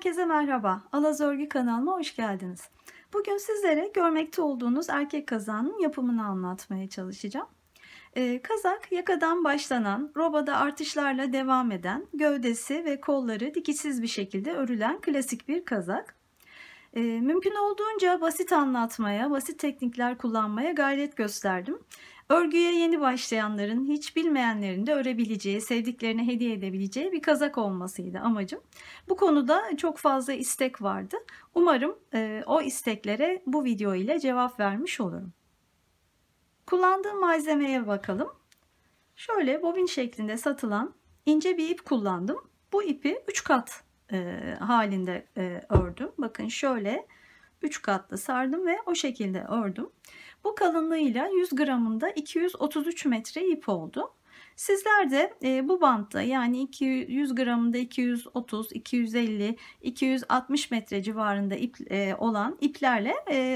Herkese merhaba. Alaz Örgü kanalıma hoş geldiniz. Bugün sizlere görmekte olduğunuz erkek kazağının yapımını anlatmaya çalışacağım. Kazak yakadan başlanan, robada artışlarla devam eden, gövdesi ve kolları dikişsiz bir şekilde örülen klasik bir kazak. Mümkün olduğunca basit anlatmaya, basit teknikler kullanmaya gayret gösterdim. Örgüye yeni başlayanların, hiç bilmeyenlerin de örebileceği, sevdiklerine hediye edebileceği bir kazak olmasıydı amacım. Bu konuda çok fazla istek vardı. Umarım o isteklere bu video ile cevap vermiş olurum. Kullandığım malzemeye bakalım. Şöyle bobin şeklinde satılan ince bir ip kullandım. Bu ipi 3 kat halinde ördüm. Bakın şöyle 3 katlı sardım ve o şekilde ördüm. Bu kalınlığıyla 100 gramında 233 metre ip oldu. Sizler de bu bantta yani 100 gramında 230, 250, 260 metre civarında olan iplerle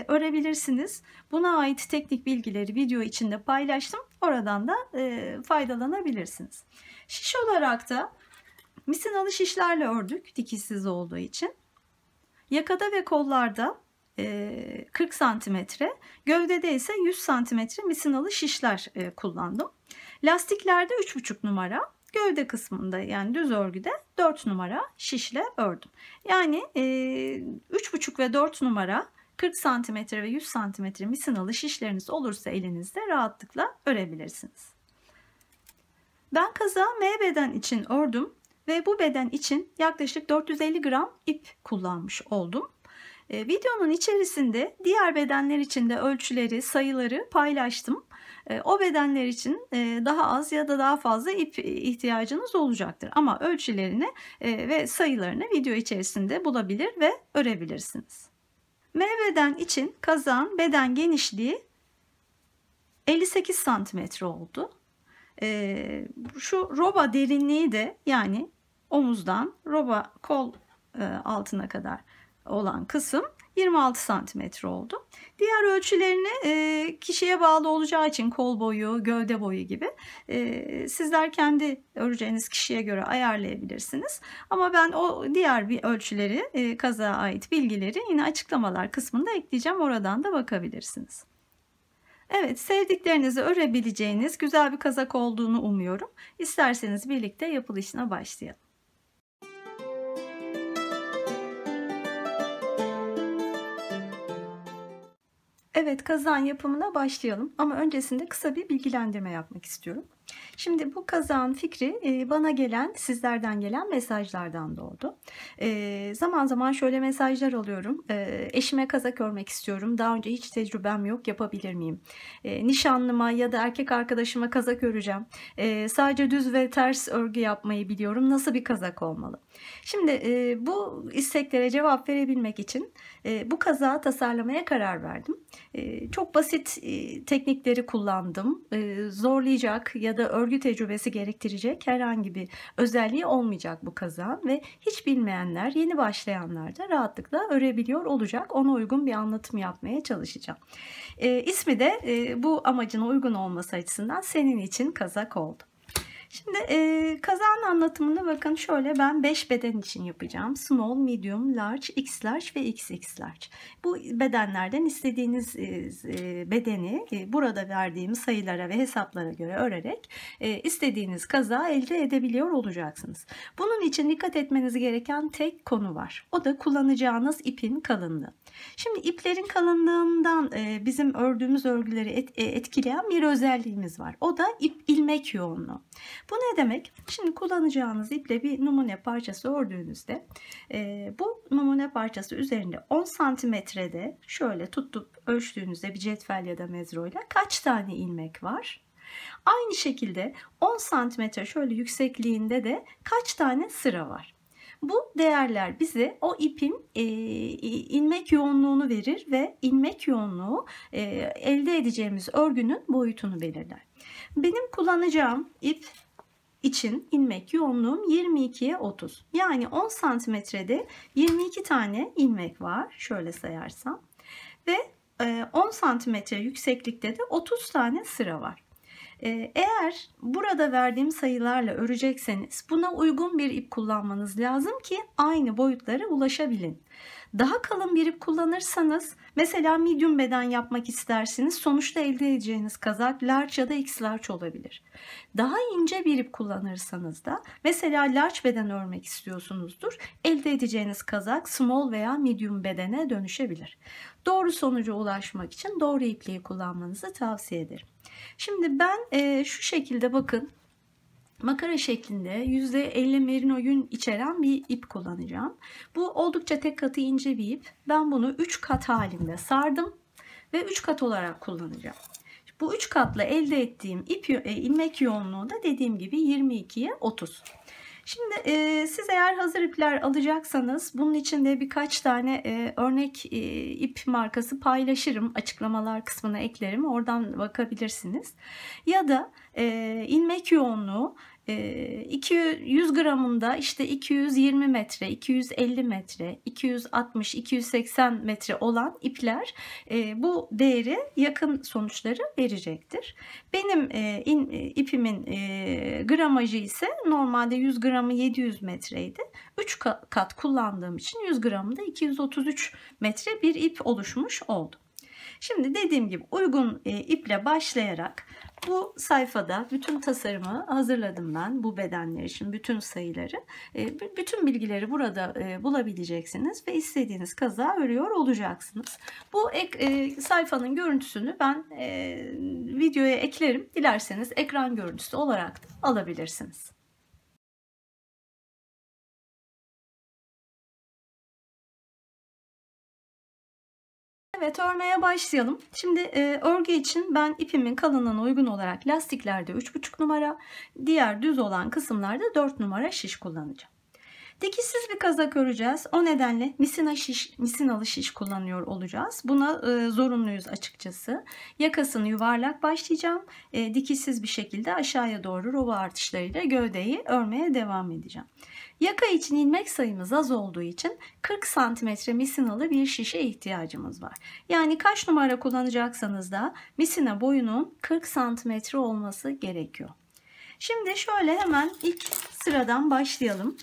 örebilirsiniz. Buna ait teknik bilgileri video içinde paylaştım. Oradan da faydalanabilirsiniz. Şiş olarak da misinalı şişlerle ördük dikişsiz olduğu için. Yakada ve kollarda 40 santimetre, gövdede ise 100 santimetre misinalı şişler kullandım. Lastiklerde 3,5 numara, gövde kısmında yani düz örgüde 4 numara şişle ördüm. Yani 3,5 ve 4 numara 40 santimetre ve 100 santimetre misinalı şişleriniz olursa elinizde rahatlıkla örebilirsiniz. Ben kazağı M beden için ördüm ve bu beden için yaklaşık 450 gram ip kullanmış oldum. Videonun içerisinde diğer bedenler için de ölçüleri, sayıları paylaştım. O bedenler için daha az ya da daha fazla ip ihtiyacınız olacaktır. Ama ölçülerini ve sayılarını video içerisinde bulabilir ve örebilirsiniz. M beden için kazağın beden genişliği 58 santimetre oldu. Şu roba derinliği de yani omuzdan roba kol altına kadar olan kısım 26 santimetre oldu. Diğer ölçülerini kişiye bağlı olacağı için kol boyu, gövde boyu gibi sizler kendi öreceğiniz kişiye göre ayarlayabilirsiniz. Ama ben o diğer bir ölçüleri, kazağa ait bilgileri yine açıklamalar kısmında ekleyeceğim. Oradan da bakabilirsiniz. Evet, sevdiklerinizi örebileceğiniz güzel bir kazak olduğunu umuyorum. İsterseniz birlikte yapılışına başlayalım. Evet, kazağın yapımına başlayalım ama öncesinde kısa bir bilgilendirme yapmak istiyorum. Şimdi bu kazağın fikri bana gelen, sizlerden gelen mesajlardan doğdu. Zaman zaman şöyle mesajlar alıyorum. Eşime kazak örmek istiyorum. Daha önce hiç tecrübem yok, yapabilir miyim? Nişanlıma ya da erkek arkadaşıma kazak öreceğim. Sadece düz ve ters örgü yapmayı biliyorum. Nasıl bir kazak olmalı? Şimdi bu isteklere cevap verebilmek için bu kazağı tasarlamaya karar verdim. Çok basit teknikleri kullandım. Zorlayacak ya da örgü tecrübesi gerektirecek herhangi bir özelliği olmayacak bu kazağın ve hiç bilmeyenler, yeni başlayanlar da rahatlıkla örebiliyor olacak. Ona uygun bir anlatım yapmaya çalışacağım. İsmi de bu amacına uygun olması açısından senin için kazak oldu. Şimdi kazağın anlatımına bakın, şöyle ben 5 beden için yapacağım. Small, medium, large, x large ve xx large. Bu bedenlerden istediğiniz bedeni burada verdiğim sayılara ve hesaplara göre örerek istediğiniz kazağı elde edebiliyor olacaksınız. Bunun için dikkat etmeniz gereken tek konu var. O da kullanacağınız ipin kalınlığı. Şimdi iplerin kalınlığından bizim ördüğümüz örgüleri etkileyen bir özelliğimiz var. O da ilmek yoğunluğu. Bu ne demek? Şimdi kullanacağınız iple bir numune parçası ördüğünüzde bu numune parçası üzerinde 10 santimetrede şöyle tutup ölçtüğünüzde bir cetvel ya da mezroyla kaç tane ilmek var? Aynı şekilde 10 santimetre şöyle yüksekliğinde de kaç tane sıra var? Bu değerler bize o ipin ilmek yoğunluğunu verir ve ilmek yoğunluğu elde edeceğimiz örgünün boyutunu belirler. Benim kullanacağım ip için ilmek yoğunluğum 22'ye 30. Yani 10 santimetrede 22 tane ilmek var. Şöyle sayarsam. Ve 10 santimetre yükseklikte de 30 tane sıra var. Eğer burada verdiğim sayılarla örecekseniz buna uygun bir ip kullanmanız lazım ki aynı boyutlara ulaşabilin. Daha kalın bir ip kullanırsanız, mesela medium beden yapmak istersiniz, sonuçta elde edeceğiniz kazak large ya da x large olabilir. Daha ince bir ip kullanırsanız da, mesela large beden örmek istiyorsunuzdur, elde edeceğiniz kazak small veya medium bedene dönüşebilir. Doğru sonuca ulaşmak için doğru ipliği kullanmanızı tavsiye ederim. Şimdi ben şu şekilde bakın, makara şeklinde %50 merino yün içeren bir ip kullanacağım. Bu oldukça tek katı ince bir ip. Ben bunu 3 kat halinde sardım ve 3 kat olarak kullanacağım. Bu 3 katla elde ettiğim ilmek yoğunluğu da dediğim gibi 22'ye 30. Şimdi siz eğer hazır ipler alacaksanız bunun için de birkaç tane örnek ip markası paylaşırım. Açıklamalar kısmına eklerim. Oradan bakabilirsiniz. Ya da ilmek yoğunluğu 100 gramında işte 220 metre, 250 metre, 260, 280 metre olan ipler bu değeri yakın sonuçları verecektir. Benim ipimin gramajı ise normalde 100 gramı 700 metreydi. 3 kat kullandığım için 100 gramında 233 metre bir ip oluşmuş oldu. Şimdi dediğim gibi uygun iple başlayarak bu sayfada bütün tasarımı hazırladım ben, bu bedenler için bütün sayıları. Bütün bilgileri burada bulabileceksiniz ve istediğiniz kazağı örüyor olacaksınız. Bu sayfanın görüntüsünü ben videoya eklerim. Dilerseniz ekran görüntüsü olarak da alabilirsiniz. Evet, örmeye başlayalım. Şimdi örgü için ben ipimin kalınlığına uygun olarak lastiklerde 3,5 numara, diğer düz olan kısımlarda 4 numara şiş kullanacağım. Dikişsiz bir kazak öreceğiz. O nedenle misinalı şiş kullanıyor olacağız. Buna zorunluyuz açıkçası. Yakasını yuvarlak başlayacağım. Dikişsiz bir şekilde aşağıya doğru rova artışlarıyla gövdeyi örmeye devam edeceğim. Yaka için ilmek sayımız az olduğu için 40 cm misinalı bir şişe ihtiyacımız var. Yani kaç numara kullanacaksanız da misina boyunun 40 cm olması gerekiyor. Şimdi şöyle hemen ilk sıradan başlayalım.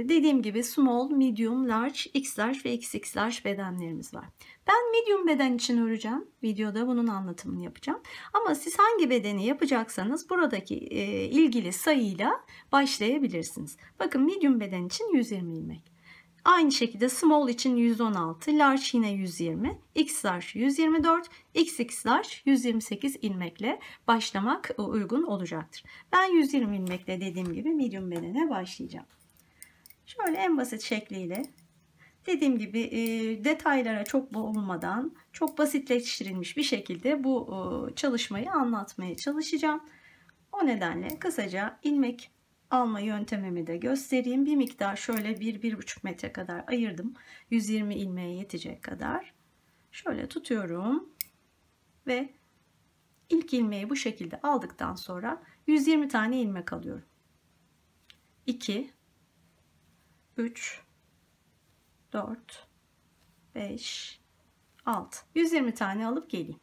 Dediğim gibi small, medium, large, x large ve xx large bedenlerimiz var. Ben medium beden için öreceğim. Videoda bunun anlatımını yapacağım. Ama siz hangi bedeni yapacaksanız buradaki ilgili sayıyla başlayabilirsiniz. Bakın medium beden için 120 ilmek. Aynı şekilde small için 116, large yine 120, x large 124, xx large 128 ilmekle başlamak uygun olacaktır. Ben 120 ilmekle dediğim gibi medium bedene başlayacağım. Şöyle en basit şekliyle dediğim gibi detaylara çok boğulmadan çok basitleştirilmiş bir şekilde bu çalışmayı anlatmaya çalışacağım. O nedenle kısaca ilmek alma yöntemimi de göstereyim. Bir miktar şöyle 1-1,5 metre kadar ayırdım. 120 ilmeğe yetecek kadar. Şöyle tutuyorum ve ilk ilmeği bu şekilde aldıktan sonra 120 tane ilmek alıyorum. 2 3 4 5 6 120 tane alıp geleyim.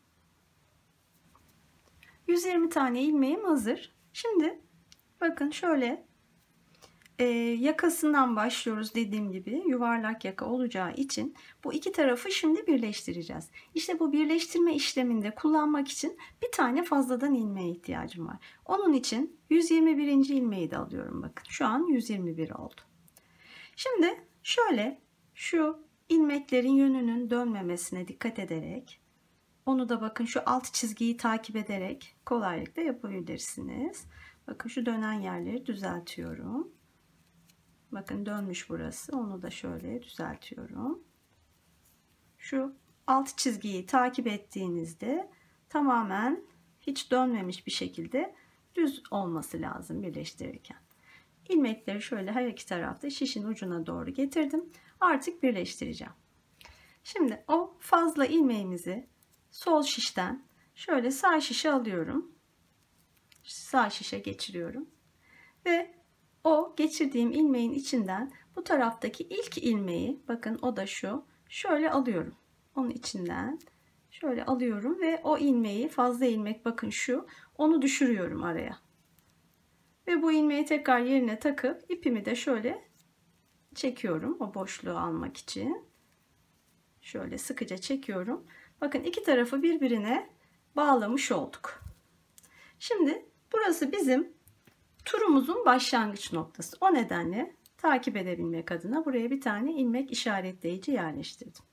120 tane ilmeğim hazır. Şimdi bakın şöyle yakasından başlıyoruz, dediğim gibi yuvarlak yaka olacağı için bu iki tarafı şimdi birleştireceğiz. İşte bu birleştirme işleminde kullanmak için bir tane fazladan ilmeğe ihtiyacım var. Onun için 121. ilmeği de alıyorum. Bakın şu an 121 oldu. Şimdi şöyle şu ilmeklerin yönünün dönmemesine dikkat ederek, onu da bakın şu alt çizgiyi takip ederek kolaylıkla yapabilirsiniz. Bakın şu dönen yerleri düzeltiyorum. Bakın dönmüş burası. Onu da şöyle düzeltiyorum. Şu alt çizgiyi takip ettiğinizde tamamen hiç dönmemiş bir şekilde düz olması lazım birleştirirken. İlmekleri şöyle her iki tarafta şişin ucuna doğru getirdim. Artık birleştireceğim. Şimdi o fazla ilmeğimizi sol şişten şöyle sağ şişe alıyorum. Sağ şişe geçiriyorum. Ve o geçirdiğim ilmeğin içinden bu taraftaki ilk ilmeği, bakın o da şu, şöyle alıyorum. Onun içinden Şöyle alıyorum ve o ilmeği, fazla ilmek bakın şu, onu düşürüyorum araya. Ve bu ilmeği tekrar yerine takıp ipimi de şöyle çekiyorum o boşluğu almak için. Şöyle sıkıca çekiyorum. Bakın iki tarafı birbirine bağlamış olduk. Şimdi burası bizim turumuzun başlangıç noktası. O nedenle takip edebilmek adına buraya bir tane ilmek işaretleyici yerleştirdim.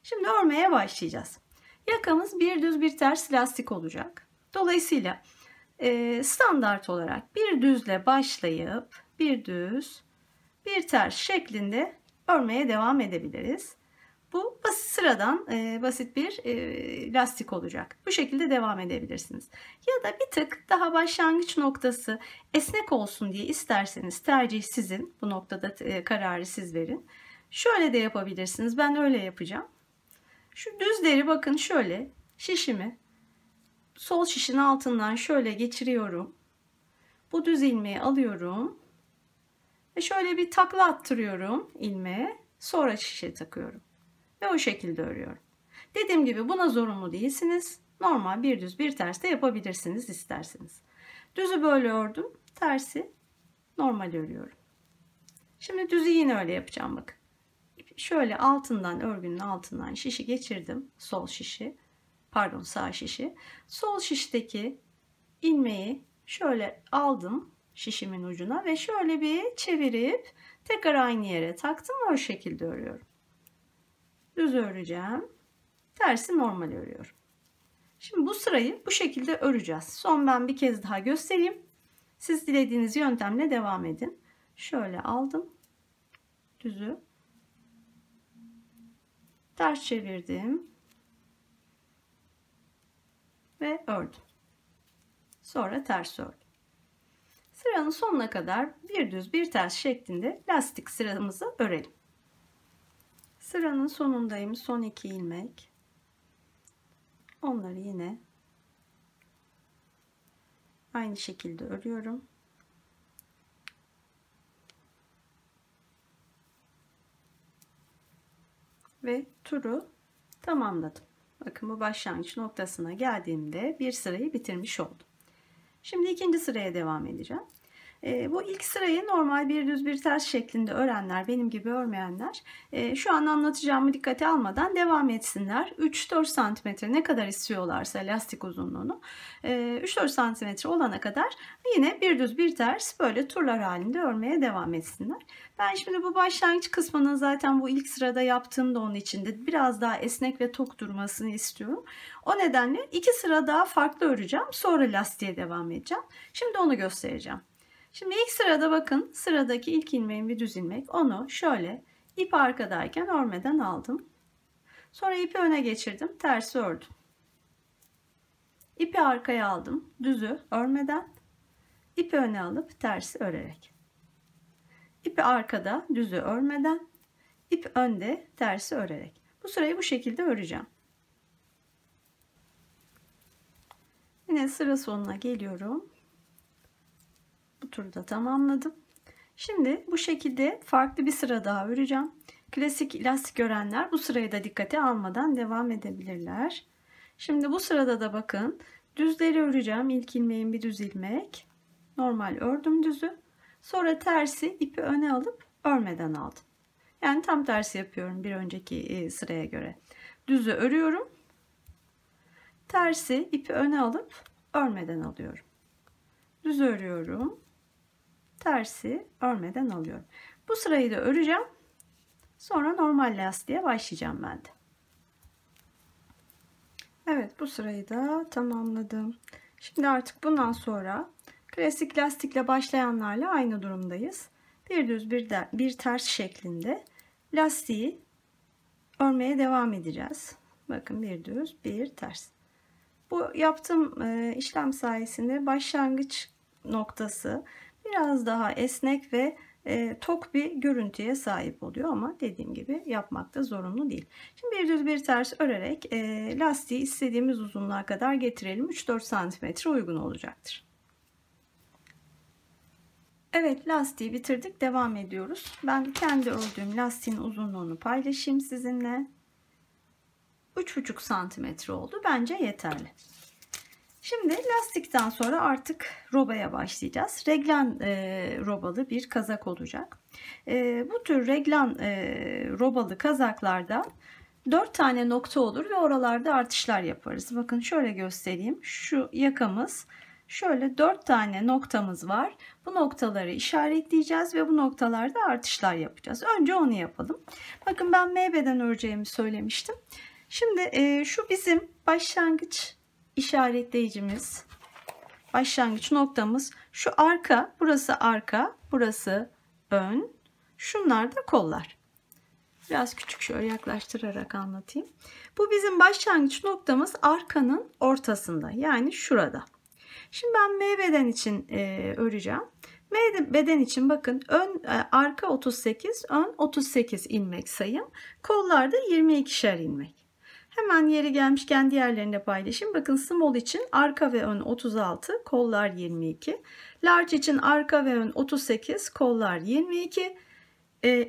Şimdi örmeye başlayacağız. Yakamız bir düz bir ters lastik olacak. Dolayısıyla standart olarak bir düzle başlayıp bir düz bir ters şeklinde örmeye devam edebiliriz. Bu basit, sıradan basit bir lastik olacak. Bu şekilde devam edebilirsiniz. Ya da bir tık daha başlangıç noktası esnek olsun diye isterseniz, tercih sizin. Bu noktada kararı siz verin. Şöyle de yapabilirsiniz. Ben öyle yapacağım. Şu düzleri bakın şöyle şişimi sol şişin altından şöyle geçiriyorum. Bu düz ilmeği alıyorum. Ve şöyle bir takla attırıyorum ilmeğe. Sonra şişe takıyorum. Ve o şekilde örüyorum. Dediğim gibi buna zorunlu değilsiniz. Normal bir düz bir ters de yapabilirsiniz isterseniz. Düzü böyle ördüm. Tersi normal örüyorum. Şimdi düzü yine öyle yapacağım bakın. Şöyle altından, örgünün altından şişi geçirdim. Sol şişi. Pardon, sağ şişi. Sol şişteki ilmeği şöyle aldım şişimin ucuna ve şöyle bir çevirip tekrar aynı yere taktım ve o şekilde örüyorum. Düz öreceğim. Tersi normal örüyorum. Şimdi bu sırayı bu şekilde öreceğiz. Son ben bir kez daha göstereyim. Siz dilediğiniz yöntemle devam edin. Şöyle aldım. Düzü. Ters çevirdim. Ve ördüm. Sonra ters ördüm. Sıranın sonuna kadar bir düz bir ters şeklinde lastik sıramızı örelim. Sıranın sonundayım. Son 2 ilmek. Onları yine aynı şekilde örüyorum. Ve turu tamamladım. Bakın bu başlangıç noktasına geldiğimde bir sırayı bitirmiş oldum. Şimdi ikinci sıraya devam edeceğim. Bu ilk sırayı normal bir düz bir ters şeklinde örenler, benim gibi örmeyenler şu an anlatacağımı dikkate almadan devam etsinler. 3-4 santimetre ne kadar istiyorlarsa lastik uzunluğunu 3-4 santimetre olana kadar yine bir düz bir ters böyle turlar halinde örmeye devam etsinler. Ben şimdi bu başlangıç kısmının zaten bu ilk sırada yaptığımda onun içinde biraz daha esnek ve tok durmasını istiyorum. O nedenle 2 sıra daha farklı öreceğim. Sonra lastiğe devam edeceğim. Şimdi onu göstereceğim. Şimdi ilk sırada bakın, sıradaki ilk ilmeğin bir düz ilmek, onu şöyle ip arkadayken örmeden aldım. Sonra ipi öne geçirdim, tersi ördüm. İpi arkaya aldım, düzü örmeden, ipi öne alıp tersi örerek. İpi arkada, düzü örmeden, ip önde, tersi örerek. Bu sırayı bu şekilde öreceğim. Yine sıra sonuna geliyorum. Bu turu da tamamladım. Şimdi bu şekilde farklı bir sıra daha öreceğim. Klasik lastik örenler bu sırayı da dikkate almadan devam edebilirler. Şimdi bu sırada da bakın düzleri öreceğim. İlk ilmeğin bir düz ilmek. Normal ördüm düzü. Sonra tersi ipi öne alıp örmeden aldım. Yani tam tersi yapıyorum bir önceki sıraya göre. Düzü örüyorum. Tersi ipi öne alıp örmeden alıyorum. Düz örüyorum. Tersi örmeden alıyorum. Bu sırayı da öreceğim. Sonra normal lastiğe başlayacağım ben de. Evet, bu sırayı da tamamladım. Şimdi artık bundan sonra klasik lastikle başlayanlarla aynı durumdayız. Bir düz bir ters şeklinde lastiği örmeye devam edeceğiz. Bakın bir düz bir ters. Bu yaptığım işlem sayesinde başlangıç noktası biraz daha esnek ve tok bir görüntüye sahip oluyor ama dediğim gibi yapmak da zorunlu değil. Şimdi bir düz bir ters örerek lastiği istediğimiz uzunluğa kadar getirelim. 3-4 santimetre uygun olacaktır. Evet, lastiği bitirdik. Devam ediyoruz. Ben kendi ördüğüm lastiğin uzunluğunu paylaşayım sizinle. 3,5 santimetre oldu. Bence yeterli. Şimdi lastikten sonra artık robaya başlayacağız. Reglen robalı bir kazak olacak. Bu tür reglen robalı kazaklarda 4 tane nokta olur ve oralarda artışlar yaparız. Bakın şöyle göstereyim. Şu yakamız, şöyle 4 tane noktamız var. Bu noktaları işaretleyeceğiz ve bu noktalarda artışlar yapacağız. Önce onu yapalım. Bakın ben M beden öreceğimi söylemiştim. Şimdi şu bizim başlangıç işaretleyicimiz, başlangıç noktamız. Şu arka, burası arka, burası ön. Şunlar da kollar. Biraz küçük şöyle yaklaştırarak anlatayım. Bu bizim başlangıç noktamız arkanın ortasında, yani şurada. Şimdi ben M beden için öreceğim. M beden için bakın arka 38, ön 38 ilmek sayım. Kollarda 22'şer ilmek. Hemen yeri gelmişken diğerlerini de paylaşayım. Bakın small için arka ve ön 36, kollar 22. Large için arka ve ön 38, kollar 22.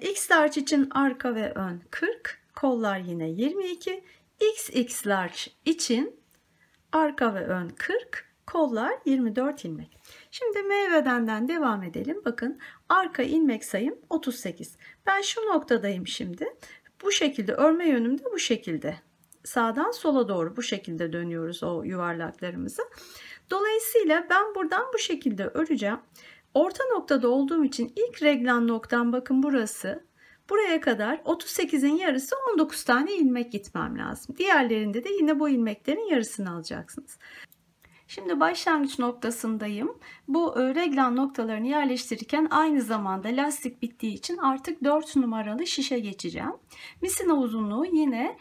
X large için arka ve ön 40, kollar yine 22. XX large için arka ve ön 40, kollar 24 ilmek. Şimdi M bedenden devam edelim. Bakın arka ilmek sayım 38. Ben şu noktadayım şimdi. Bu şekilde örme yönüm de bu şekilde. Sağdan sola doğru bu şekilde dönüyoruz o yuvarlaklarımızı. Dolayısıyla ben buradan bu şekilde öreceğim. Orta noktada olduğum için ilk reglen noktam bakın burası. Buraya kadar 38'in yarısı 19 tane ilmek gitmem lazım. Diğerlerinde de yine bu ilmeklerin yarısını alacaksınız. Şimdi başlangıç noktasındayım. Bu reglen noktalarını yerleştirirken aynı zamanda lastik bittiği için artık 4 numaralı şişe geçeceğim. Misina uzunluğu yine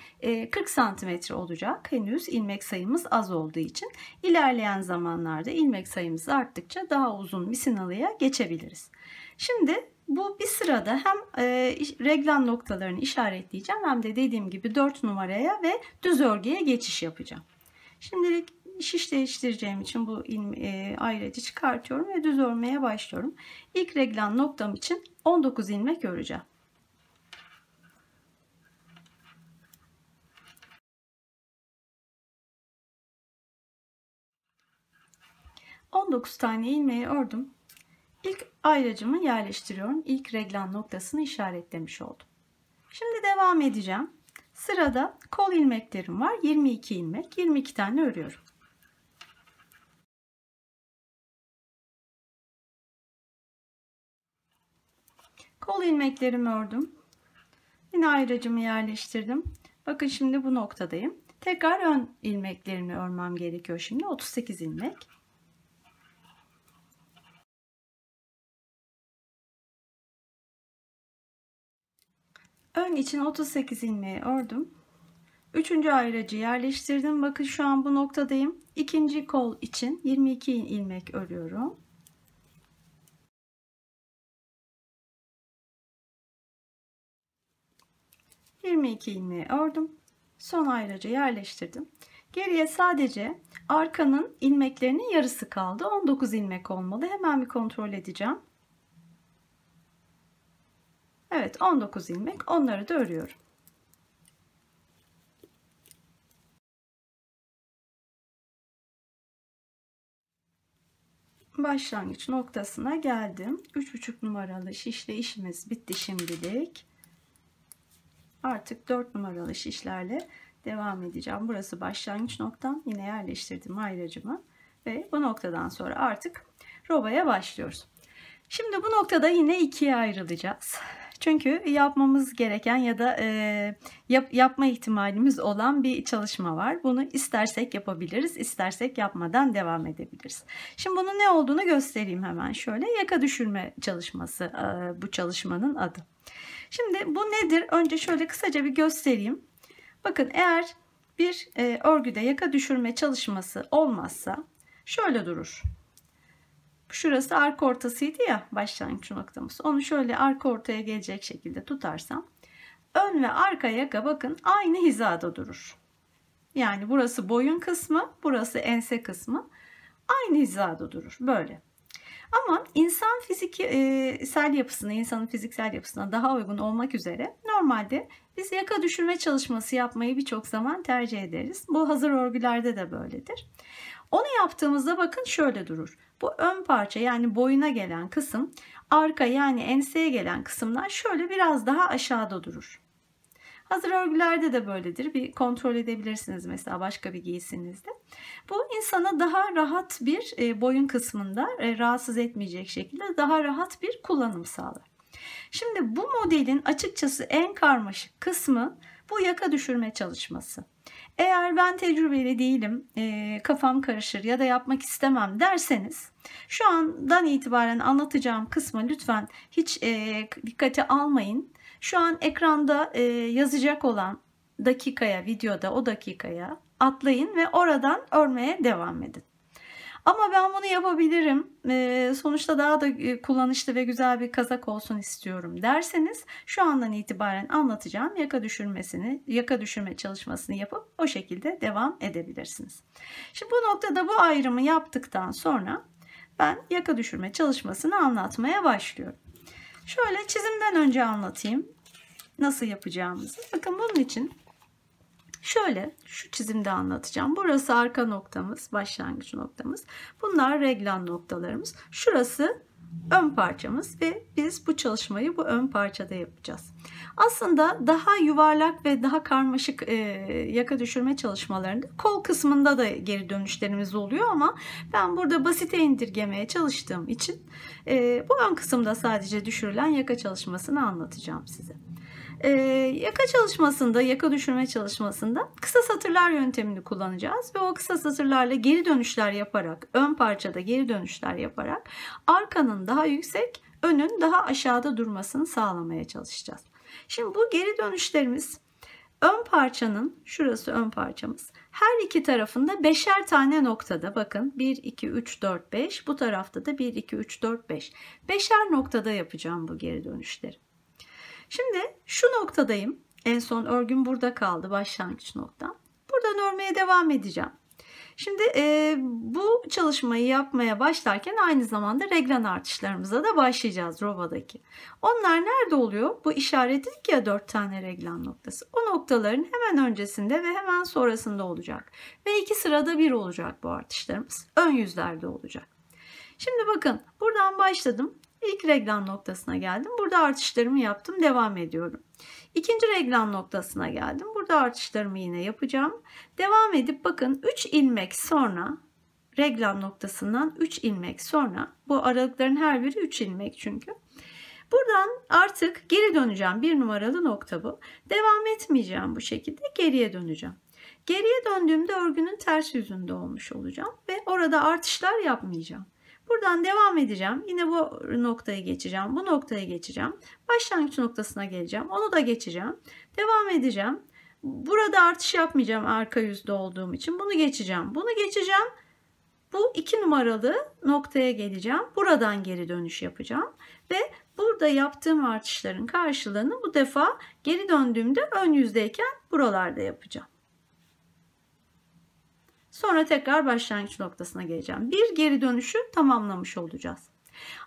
40 santimetre olacak. Henüz ilmek sayımız az olduğu için. İlerleyen zamanlarda ilmek sayımız arttıkça daha uzun misinalıya geçebiliriz. Şimdi bu bir sırada hem reglen noktalarını işaretleyeceğim hem de dediğim gibi 4 numaraya ve düz örgüye geçiş yapacağım. Şimdilik şiş değiştireceğim için bu ayracı çıkartıyorum ve düz örmeye başlıyorum. İlk reglen noktam için 19 ilmek öreceğim. ...19 tane ilmeği ördüm. İlk ayracımı yerleştiriyorum. İlk reglen noktasını işaretlemiş oldum. Şimdi devam edeceğim. Sırada kol ilmeklerim var. 22 ilmek. 22 tane örüyorum. Kol ilmeklerimi ördüm. Yine ayracımı yerleştirdim. Bakın şimdi bu noktadayım. Tekrar ön ilmeklerimi örmem gerekiyor şimdi. 38 ilmek. Ön için 38 ilmeği ördüm. Üçüncü ayracı yerleştirdim. Bakın şu an bu noktadayım. İkinci kol için 22 ilmek örüyorum. ...22 ilmeği ördüm. Son ayracı yerleştirdim. Geriye sadece arkanın ilmeklerinin yarısı kaldı. 19 ilmek olmalı. Hemen bir kontrol edeceğim. Evet, 19 ilmek. Onları da örüyorum. Başlangıç noktasına geldim. 3,5 numaralı şişle işimiz bitti şimdilik. Artık 4 numaralı şişlerle devam edeceğim. Burası başlangıç noktam. Yine yerleştirdim ayracımı. Ve bu noktadan sonra artık robaya başlıyoruz. Şimdi bu noktada yine ikiye ayrılacağız. Çünkü yapmamız gereken ya da yapma ihtimalimiz olan bir çalışma var. Bunu istersek yapabiliriz, istersek yapmadan devam edebiliriz. Şimdi bunun ne olduğunu göstereyim hemen şöyle. Yaka düşürme çalışması bu çalışmanın adı. Şimdi bu nedir? Önce şöyle kısaca bir göstereyim. Bakın eğer bir örgüde yaka düşürme çalışması olmazsa şöyle durur. Şurası arka ortasıydı ya başlangıç noktamız. Onu şöyle arka ortaya gelecek şekilde tutarsam ön ve arka yaka bakın aynı hizada durur. Yani burası boyun kısmı, burası ense kısmı aynı hizada durur. Böyle. Ama insan fiziksel yapısına, insanın fiziksel yapısına daha uygun olmak üzere normalde biz yaka düşürme çalışması yapmayı birçok zaman tercih ederiz. Bu hazır örgülerde de böyledir. Onu yaptığımızda bakın şöyle durur. Bu ön parça, yani boyuna gelen kısım, arka yani enseye gelen kısımlar şöyle biraz daha aşağıda durur. Hazır örgülerde de böyledir. Bir kontrol edebilirsiniz mesela başka bir giysinizde. Bu insana daha rahat bir boyun kısmında rahatsız etmeyecek şekilde daha rahat bir kullanım sağlar. Şimdi bu modelin açıkçası en karmaşık kısmı bu yaka düşürme çalışması. Eğer ben tecrübeli değilim, kafam karışır ya da yapmak istemem derseniz şu andan itibaren anlatacağım kısmı lütfen hiç dikkate almayın. Şu an ekranda yazacak olan dakikaya, videoda o dakikaya atlayın ve oradan örmeye devam edin. Ama ben bunu yapabilirim, sonuçta daha da kullanışlı ve güzel bir kazak olsun istiyorum derseniz şu andan itibaren anlatacağım yaka düşürme çalışmasını yapıp o şekilde devam edebilirsiniz. Şimdi bu noktada bu ayrımı yaptıktan sonra ben yaka düşürme çalışmasını anlatmaya başlıyorum. Şöyle çizimden önce anlatayım nasıl yapacağımızı. Bakın bunun için şöyle şu çizimde anlatacağım. Burası arka noktamız, başlangıç noktamız. Bunlar reglan noktalarımız. Şurası ön parçamız ve biz bu çalışmayı bu ön parçada yapacağız. Aslında daha yuvarlak ve daha karmaşık yaka düşürme çalışmalarında kol kısmında da geri dönüşlerimiz oluyor ama ben burada basite indirgemeye çalıştığım için bu ön kısımda sadece düşürülen yaka çalışmasını anlatacağım size. Yaka düşürme çalışmasında kısa satırlar yöntemini kullanacağız ve o kısa satırlarla geri dönüşler yaparak, ön parçada geri dönüşler yaparak arkanın daha yüksek, önün daha aşağıda durmasını sağlamaya çalışacağız. Şimdi bu geri dönüşlerimiz ön parçanın, şurası ön parçamız, her iki tarafında beşer tane noktada, bakın 1, 2, 3, 4, 5, bu tarafta da 1, 2, 3, 4, 5. Beşer noktada yapacağım bu geri dönüşleri. Şimdi şu noktadayım. En son örgüm burada kaldı, başlangıç noktam. Buradan örmeye devam edeceğim. Şimdi bu çalışmayı yapmaya başlarken aynı zamanda reglan artışlarımıza da başlayacağız robadaki. Onlar nerede oluyor? Bu işaretledik ya 4 tane reglan noktası. O noktaların hemen öncesinde ve hemen sonrasında olacak. Ve 2 sırada bir olacak bu artışlarımız. Ön yüzlerde olacak. Şimdi bakın buradan başladım. İlk reglan noktasına geldim. Burada artışlarımı yaptım. Devam ediyorum. İkinci reglan noktasına geldim. Burada artışlarımı yine yapacağım. Devam edip bakın 3 ilmek sonra reglan noktasından 3 ilmek sonra, bu aralıkların her biri 3 ilmek çünkü. Buradan artık geri döneceğim. 1 numaralı nokta bu. Devam etmeyeceğim bu şekilde. Geriye döneceğim. Geriye döndüğümde örgünün ters yüzünde olmuş olacağım ve orada artışlar yapmayacağım. Buradan devam edeceğim. Yine bu noktayı geçeceğim. Bu noktayı geçeceğim. Başlangıç noktasına geleceğim. Onu da geçeceğim. Devam edeceğim. Burada artış yapmayacağım arka yüzde olduğum için. Bunu geçeceğim. Bunu geçeceğim. Bu 2 numaralı noktaya geleceğim. Buradan geri dönüş yapacağım. Ve burada yaptığım artışların karşılığını bu defa geri döndüğümde ön yüzdeyken buralarda yapacağım. Sonra tekrar başlangıç noktasına geleceğim. Bir geri dönüşü tamamlamış olacağız.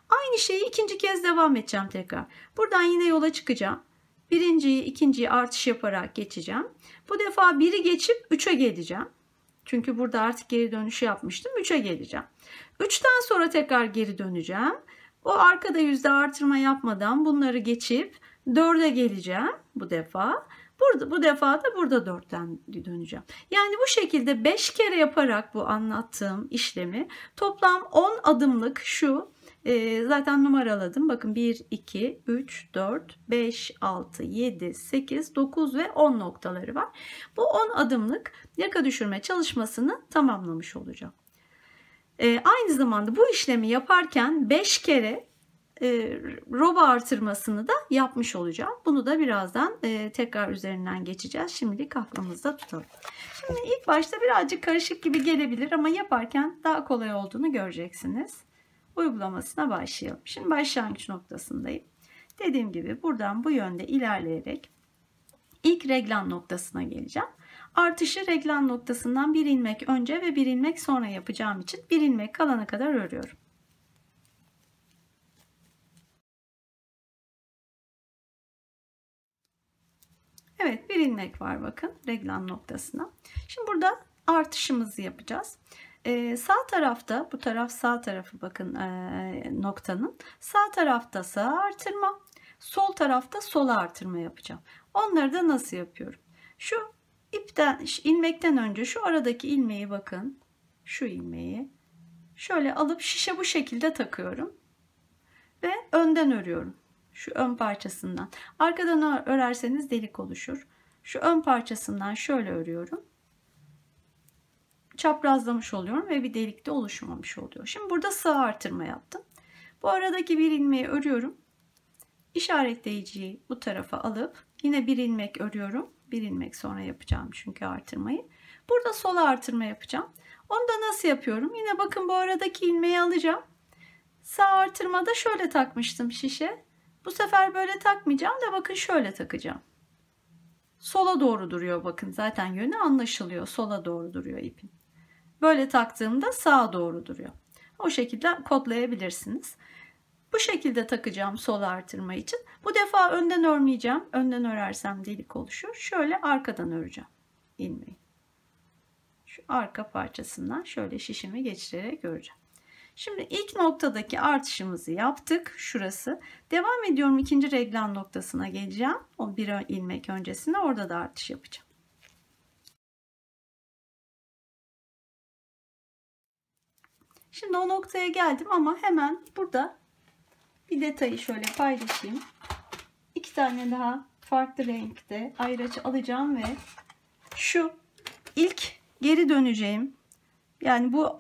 Aynı şeyi ikinci kez devam edeceğim tekrar. Buradan yine yola çıkacağım. Birinciyi, ikinciyi artış yaparak geçeceğim. Bu defa 1'i geçip 3'e geleceğim. Çünkü burada artık geri dönüşü yapmıştım. 3'e geleceğim. 3'ten sonra tekrar geri döneceğim. O arkada yüzde artırma yapmadan bunları geçip 4'e geleceğim bu defa. Bu defa da burada 4'ten döneceğim. Yani bu şekilde 5 kere yaparak bu anlattığım işlemi toplam 10 adımlık şu zaten numaraladım. Bakın 1, 2, 3, 4, 5, 6, 7, 8, 9 ve 10 noktaları var. Bu 10 adımlık yaka düşürme çalışmasını tamamlamış olacağım. Aynı zamanda bu işlemi yaparken 5 kere roba artırmasını da yapmış olacağım. Bunu da birazdan tekrar üzerinden geçeceğiz. Şimdilik aklımızda tutalım. Şimdi ilk başta birazcık karışık gibi gelebilir ama yaparken daha kolay olduğunu göreceksiniz. Uygulamasına başlayalım. Şimdi başlangıç noktasındayım. Dediğim gibi buradan bu yönde ilerleyerek ilk reglan noktasına geleceğim. Artışı reglan noktasından 1 ilmek önce ve 1 ilmek sonra yapacağım için 1 ilmek kalana kadar örüyorum. Evet, bir ilmek var bakın reglan noktasına. Şimdi burada artışımızı yapacağız. Sağ tarafta, bu taraf sağ tarafı bakın, noktanın sağ tarafta sağ artırma, sol tarafta sola artırma yapacağım. Onları da nasıl yapıyorum? Şu ipten, ilmekten önce şu aradaki ilmeği bakın, şu ilmeği şöyle alıp şişe bu şekilde takıyorum ve önden örüyorum. Şu ön parçasından. Arkadan örerseniz delik oluşur. Şu ön parçasından şöyle örüyorum. Çaprazlamış oluyorum ve bir delik de oluşmamış oluyor. Şimdi burada sağ artırma yaptım. Bu aradaki bir ilmeği örüyorum. İşaretleyiciyi bu tarafa alıp yine bir ilmek örüyorum. Bir ilmek sonra yapacağım çünkü artırmayı. Burada sola artırma yapacağım. Onu da nasıl yapıyorum? Yine bakın bu aradaki ilmeği alacağım. Sağ artırmada şöyle takmıştım şişe. Bu sefer böyle takmayacağım da bakın şöyle takacağım. Sola doğru duruyor bakın. Zaten yönü anlaşılıyor. Sola doğru duruyor ipin. Böyle taktığımda sağa doğru duruyor. O şekilde kodlayabilirsiniz. Bu şekilde takacağım sol artırma için. Bu defa önden örmeyeceğim. Önden örersem delik oluşur. Şöyle arkadan öreceğim ilmeği. Şu arka parçasından şöyle şişimi geçirerek öreceğim. Şimdi ilk noktadaki artışımızı yaptık. Şurası. Devam ediyorum, ikinci reglan noktasına geleceğim. O bir ilmek öncesine orada da artış yapacağım. Şimdi o noktaya geldim ama hemen burada bir detayı şöyle paylaşayım. İki tane daha farklı renkte ayraç alacağım ve şu ilk geri döneceğim. Yani bu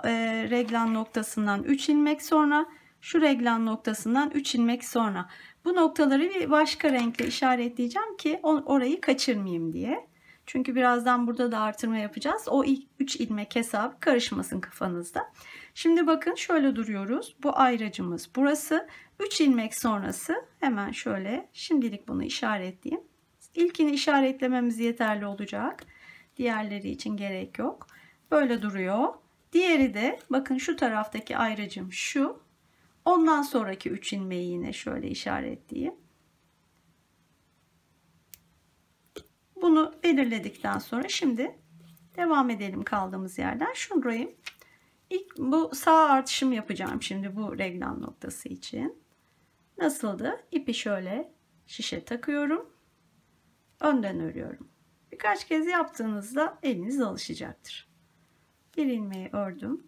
reglan noktasından 3 ilmek sonra, şu reglan noktasından 3 ilmek sonra. Bu noktaları bir başka renkle işaretleyeceğim ki orayı kaçırmayayım diye. Çünkü birazdan burada da artırma yapacağız. O ilk 3 ilmek hesabı karışmasın kafanızda. Şimdi bakın şöyle duruyoruz. Bu ayracımız burası. 3 ilmek sonrası hemen şöyle şimdilik bunu işaretleyeyim. İlkini işaretlememiz yeterli olacak. Diğerleri için gerek yok. Böyle duruyor. Diğeri de bakın şu taraftaki ayracım şu. Ondan sonraki 3 ilmeği yine şöyle işaretleyeyim. Bunu belirledikten sonra şimdi devam edelim kaldığımız yerden. Şurayı ilk bu sağ artışım yapacağım şimdi bu reglan noktası için. Nasıldı? İpi şöyle şişe takıyorum. Önden örüyorum. Birkaç kez yaptığınızda eliniz alışacaktır. Bir ilmeği ördüm.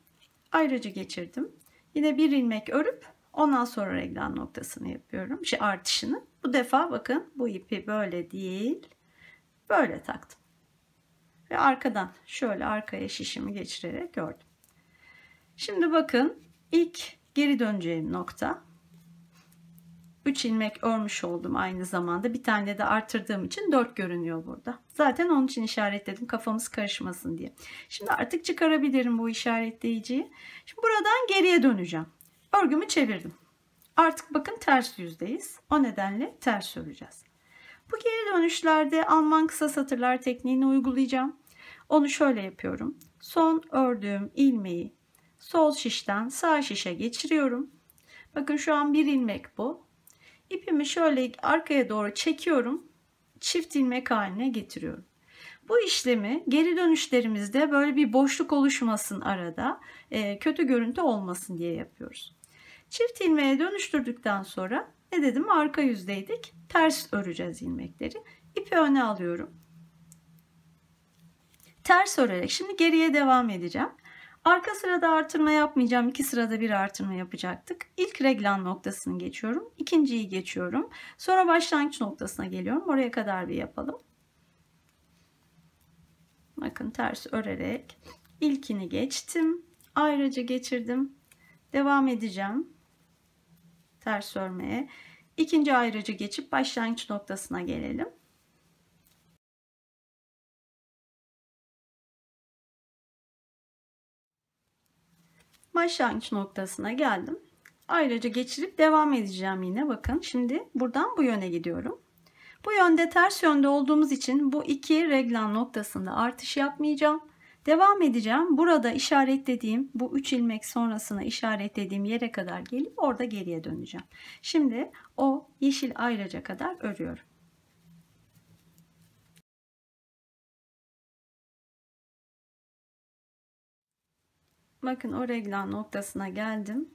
Ayracı geçirdim. Yine bir ilmek örüp ondan sonra reglan noktasını yapıyorum. Artışını. Bu defa bakın bu ipi böyle değil, böyle taktım. Ve arkadan şöyle arkaya şişimi geçirerek ördüm. Şimdi bakın ilk geri döneceğim nokta. 3 ilmek örmüş oldum aynı zamanda. Bir tane de artırdığım için 4 görünüyor burada. Zaten onun için işaretledim kafamız karışmasın diye. Şimdi artık çıkarabilirim bu işaretleyiciyi. Şimdi buradan geriye döneceğim. Örgümü çevirdim. Artık bakın ters yüzdeyiz. O nedenle ters öreceğiz. Bu geri dönüşlerde Alman kısa satırlar tekniğini uygulayacağım. Onu şöyle yapıyorum. Son ördüğüm ilmeği sol şişten sağ şişe geçiriyorum. Bakın şu an bir ilmek bu. İpimi şöyle arkaya doğru çekiyorum. Çift ilmek haline getiriyorum. Bu işlemi geri dönüşlerimizde böyle bir boşluk oluşmasın arada, kötü görüntü olmasın diye yapıyoruz. Çift ilmeğe dönüştürdükten sonra ne dedim? Arka yüzdeydik. Ters öreceğiz ilmekleri. İpi öne alıyorum. Ters örerek şimdi geriye devam edeceğim. Arka sırada artırma yapmayacağım. 2 sırada bir artırma yapacaktık. İlk reglan noktasını geçiyorum. İkinciyi geçiyorum. Sonra başlangıç noktasına geliyorum. Oraya kadar bir yapalım. Bakın ters örerek ilkini geçtim. Ayrıca geçirdim. Devam edeceğim. Ters örmeye. İkinci ayrıcı geçip başlangıç noktasına gelelim. Başlangıç noktasına geldim. Ayrıca geçirip devam edeceğim yine. Bakın şimdi buradan bu yöne gidiyorum. Bu yönde ters yönde olduğumuz için bu iki reglan noktasında artış yapmayacağım. Devam edeceğim. Burada işaretlediğim bu 3 ilmek sonrasına işaretlediğim yere kadar gelip orada geriye döneceğim. Şimdi o yeşil ayrıca kadar örüyorum. Bakın o reglan noktasına geldim.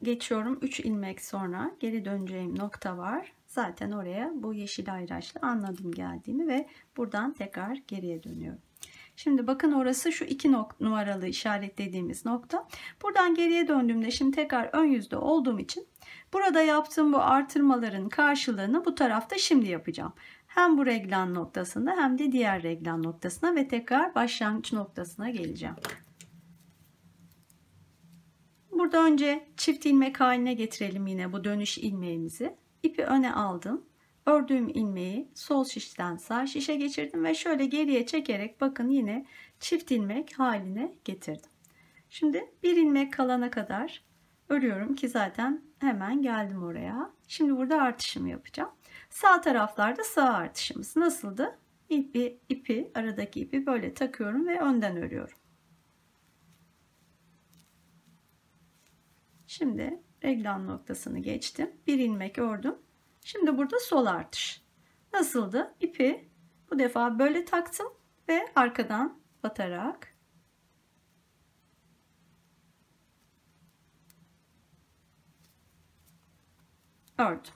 Geçiyorum 3 ilmek sonra geri döneceğim nokta var. Zaten oraya bu yeşil ayraçla anladım geldiğimi ve buradan tekrar geriye dönüyorum. Şimdi bakın orası şu 2 numaralı işaretlediğimiz nokta. Buradan geriye döndüğümde şimdi tekrar ön yüzde olduğum için burada yaptığım bu artırmaların karşılığını bu tarafta şimdi yapacağım. Hem bu reglan noktasında hem de diğer reglan noktasına ve tekrar başlangıç noktasına geleceğim. Burada önce çift ilmek haline getirelim yine bu dönüş ilmeğimizi. İpi öne aldım. Ördüğüm ilmeği sol şişten sağ şişe geçirdim ve şöyle geriye çekerek bakın yine çift ilmek haline getirdim. Şimdi bir ilmek kalana kadar örüyorum ki zaten hemen geldim oraya. Şimdi burada artışımı yapacağım. Sağ taraflarda sağ artışımız nasıldı? İpi aradaki ipi böyle takıyorum ve önden örüyorum. Şimdi reglan noktasını geçtim. Bir ilmek ördüm. Şimdi burada sol artış. Nasıldı? İpi bu defa böyle taktım ve arkadan batarak ördüm.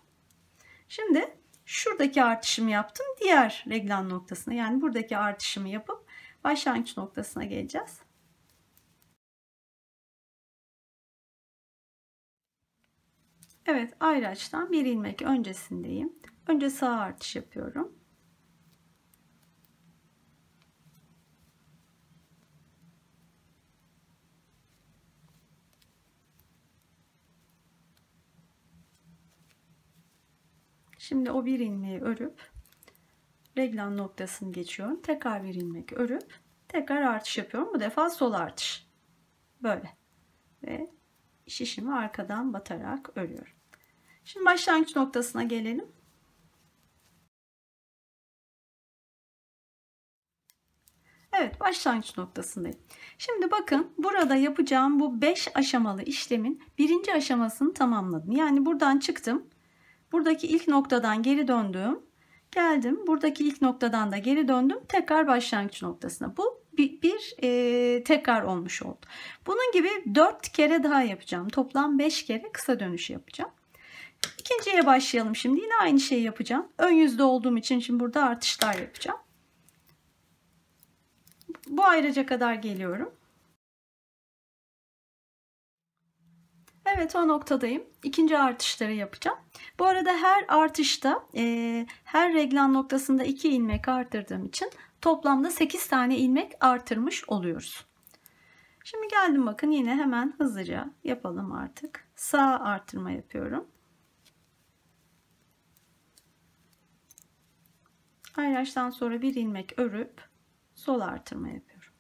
Şimdi şuradaki artışımı yaptım. Diğer reglan noktasına yani buradaki artışımı yapıp başlangıç noktasına geleceğiz. Evet, ayraçtan bir ilmek öncesindeyim. Önce sağ artış yapıyorum. Şimdi o bir ilmeği örüp reglan noktasını geçiyorum. Tekrar bir ilmek örüp tekrar artış yapıyorum. Bu defa sol artış. Böyle. Ve şişimi arkadan batarak örüyorum. Şimdi başlangıç noktasına gelelim. Evet, başlangıç noktasındayım. Şimdi bakın burada yapacağım bu 5 aşamalı işlemin birinci aşamasını tamamladım. Yani buradan çıktım. Buradaki ilk noktadan geri döndüm. Geldim. Buradaki ilk noktadan da geri döndüm. Tekrar başlangıç noktasına. Bu bir tekrar olmuş oldu. Bunun gibi 4 kere daha yapacağım. Toplam 5 kere kısa dönüş yapacağım. İkinciye başlayalım şimdi. Yine aynı şeyi yapacağım. Ön yüzde olduğum için şimdi burada artışlar yapacağım. Bu ayrıca kadar geliyorum. Evet, o noktadayım. İkinci artışları yapacağım. Bu arada her artışta her reglan noktasında 2 ilmek artırdığım için toplamda 8 tane ilmek artırmış oluyoruz. Şimdi geldim bakın yine hemen hızlıca yapalım artık. Sağ artırma yapıyorum. Ayraçtan sonra bir ilmek örüp sol artırma yapıyorum.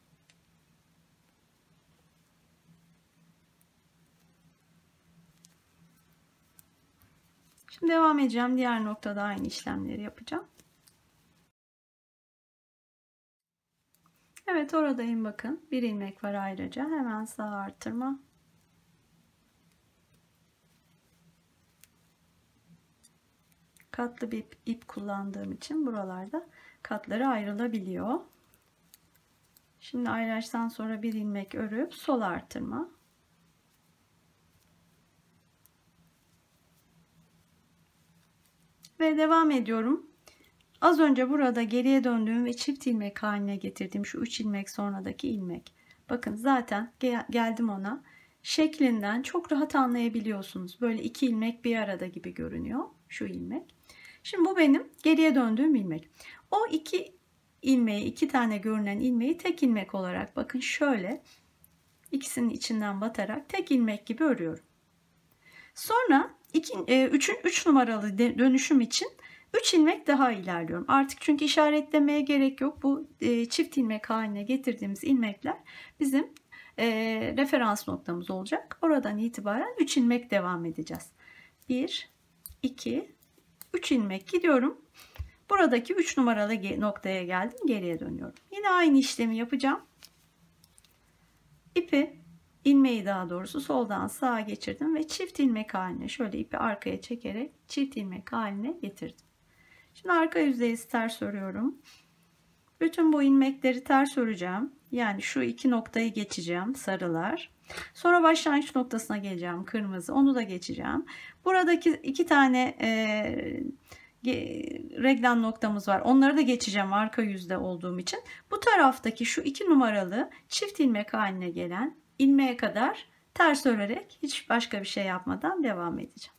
Şimdi devam edeceğim. Diğer noktada aynı işlemleri yapacağım. Evet, oradayım bakın. Bir ilmek var ayrıca. Hemen sağ artırma. Katlı bir ip kullandığım için buralarda katları ayrılabiliyor. Şimdi ayraçtan sonra bir ilmek örüp sol artırma. Ve devam ediyorum. Az önce burada geriye döndüğüm ve çift ilmek haline getirdiğim şu 3 ilmek sonradaki ilmek. Bakın zaten geldim ona. Şeklinden çok rahat anlayabiliyorsunuz. Böyle 2 ilmek bir arada gibi görünüyor şu ilmek. Şimdi bu benim geriye döndüğüm ilmek. O 2 ilmeği, 2 tane görünen ilmeği tek ilmek olarak bakın şöyle ikisinin içinden batarak tek ilmek gibi örüyorum. Sonra 3 numaralı dönüşüm için 3 ilmek daha ilerliyorum. Artık çünkü işaretlemeye gerek yok. Bu çift ilmek haline getirdiğimiz ilmekler bizim referans noktamız olacak. Oradan itibaren 3 ilmek devam edeceğiz. 1, 2, 3 ilmek gidiyorum. Buradaki 3 numaralı noktaya geldim. Geriye dönüyorum. Yine aynı işlemi yapacağım. İlmeği daha doğrusu soldan sağa geçirdim ve çift ilmek haline şöyle ipi arkaya çekerek çift ilmek haline getirdim. Şimdi arka yüzdeyi ters örüyorum. Bütün bu ilmekleri ters öreceğim. Yani şu iki noktayı geçeceğim, sarılar. Sonra başlangıç noktasına geleceğim, kırmızı. Onu da geçeceğim. Buradaki iki tane reglan noktamız var. Onları da geçeceğim arka yüzde olduğum için. Bu taraftaki şu 2 numaralı çift ilmek haline gelen ilmeğe kadar ters örerek hiç başka bir şey yapmadan devam edeceğim.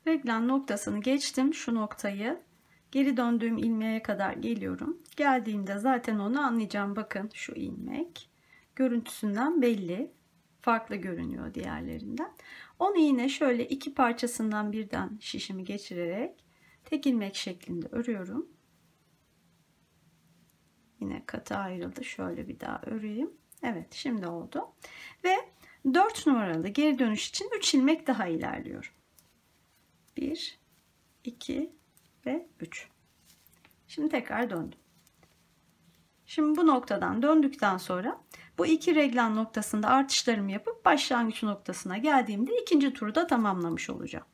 Reglan noktasını geçtim, şu noktayı. Geri döndüğüm ilmeğe kadar geliyorum. Geldiğimde zaten onu anlayacağım. Bakın şu ilmek görüntüsünden belli. Farklı görünüyor diğerlerinden. Onu yine şöyle iki parçasından birden şişimi geçirerek tek ilmek şeklinde örüyorum. Yine katı ayrıldı. Şöyle bir daha öreyim. Evet, şimdi oldu. Ve 4 numaralı geri dönüş için 3 ilmek daha ilerliyorum. 1, 2 ve 3. Şimdi tekrar döndüm. Şimdi bu noktadan döndükten sonra bu iki reglan noktasında artışlarımı yapıp başlangıç noktasına geldiğimde ikinci turu da tamamlamış olacağım.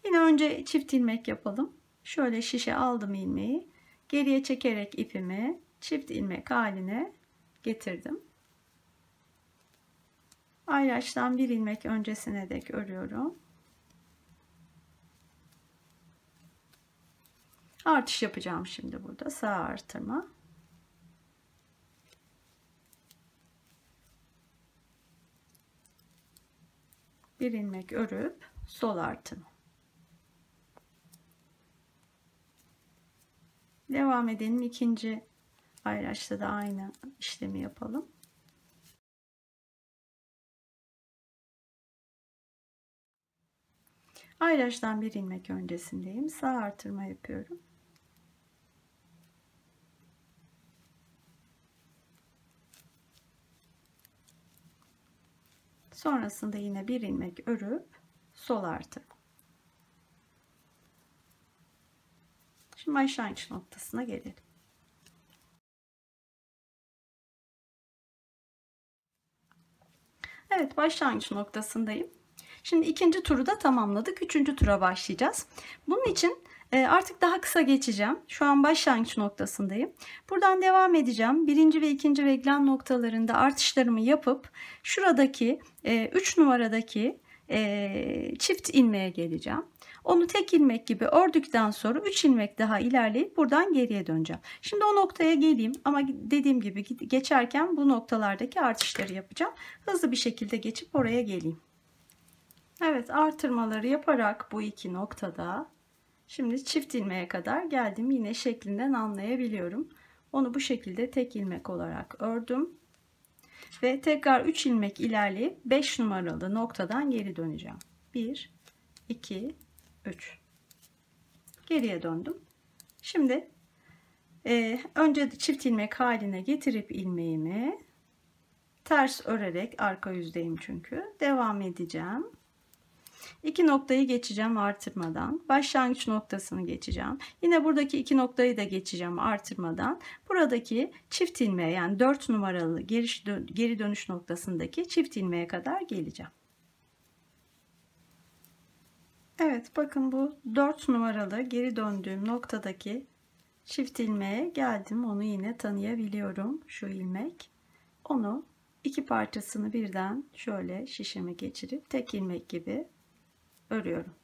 Yine önce çift ilmek yapalım. Şöyle şişe aldım ilmeği. Geriye çekerek ipimi çift ilmek haline getirdim. Ayraçtan bir ilmek öncesine dek örüyorum. Artış yapacağım şimdi burada. Sağ artırma. Bir ilmek örüp sol artırma. Devam edelim. İkinci ayraçta da aynı işlemi yapalım. Ayraçtan bir ilmek öncesindeyim. Sağ artırma yapıyorum. Sonrasında yine bir ilmek örüp sol artırma. Şimdi başlangıç noktasına gelelim. Evet, başlangıç noktasındayım. Şimdi ikinci turu da tamamladık. Üçüncü tura başlayacağız. Bunun için artık daha kısa geçeceğim. Şu an başlangıç noktasındayım. Buradan devam edeceğim. Birinci ve ikinci reglan noktalarında artışlarımı yapıp şuradaki 3 numaradaki çift ilmeğe geleceğim. Onu tek ilmek gibi ördükten sonra 3 ilmek daha ilerleyip buradan geriye döneceğim. Şimdi o noktaya geleyim ama dediğim gibi geçerken bu noktalardaki artışları yapacağım. Hızlı bir şekilde geçip oraya geleyim. Evet, artırmaları yaparak bu iki noktada şimdi çift ilmeğe kadar geldim. Yine şeklinden anlayabiliyorum. Onu bu şekilde tek ilmek olarak ördüm. Ve tekrar 3 ilmek ilerleyip 5 numaralı noktadan geri döneceğim. 1, 2, 3. Geriye döndüm. Şimdi önce çift ilmek haline getirip ilmeğimi ters örerek, arka yüzdeyim çünkü, devam edeceğim. İki noktayı geçeceğim artırmadan. Başlangıç noktasını geçeceğim. Yine buradaki iki noktayı da geçeceğim artırmadan. Buradaki çift ilmeğe, yani 4 numaralı geri dönüş noktasındaki çift ilmeğe kadar geleceğim. Evet, bakın bu 4 numaralı geri döndüğüm noktadaki çift ilmeğe geldim. Onu yine tanıyabiliyorum. Şu ilmek. Onu iki parçasını birden şöyle şişeme geçirip tek ilmek gibi örüyorum.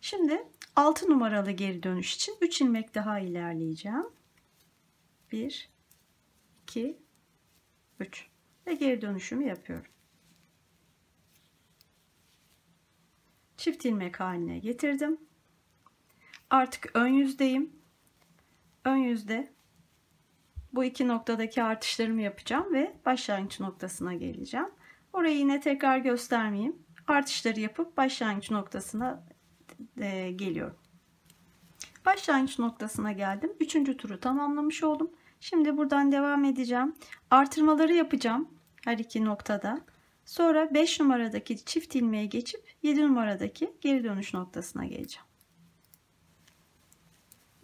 Şimdi 6 numaralı geri dönüş için 3 ilmek daha ilerleyeceğim. 1, 2, 3 ve geri dönüşümü yapıyorum. Çift ilmek haline getirdim. Artık ön yüzdeyim. Ön yüzde bu iki noktadaki artışlarımı yapacağım ve başlangıç noktasına geleceğim. Orayı yine tekrar göstermeyeyim. Artışları yapıp başlangıç noktasına geliyorum. Başlangıç noktasına geldim. Üçüncü turu tamamlamış oldum. Şimdi buradan devam edeceğim. Artırmaları yapacağım her iki noktada. Sonra 5 numaradaki çift ilmeğe geçip 7 numaradaki geri dönüş noktasına geleceğim.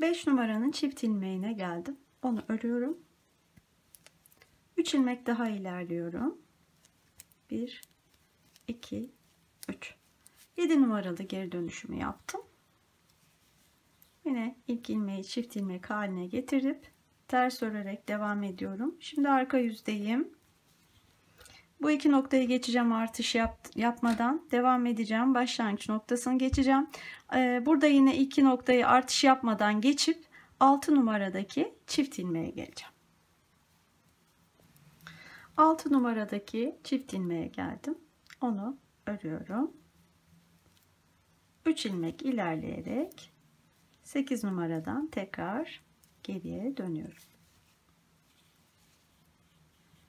5 numaranın çift ilmeğine geldim. Onu örüyorum. 3 ilmek daha ilerliyorum. 1, 2, 3. 7 numaralı geri dönüşümü yaptım. Yine ilk ilmeği çift ilmek haline getirip Ters örerek devam ediyorum. Şimdi arka yüzdeyim. Bu iki noktayı geçeceğim, artış yapmadan devam edeceğim. Başlangıç noktasını geçeceğim. Burada yine iki noktayı artış yapmadan geçip 6 numaradaki çift ilmeğe geleceğim. 6 numaradaki çift ilmeğe geldim. Onu örüyorum. 3 ilmek ilerleyerek 8 numaradan tekrar geriye dönüyorum.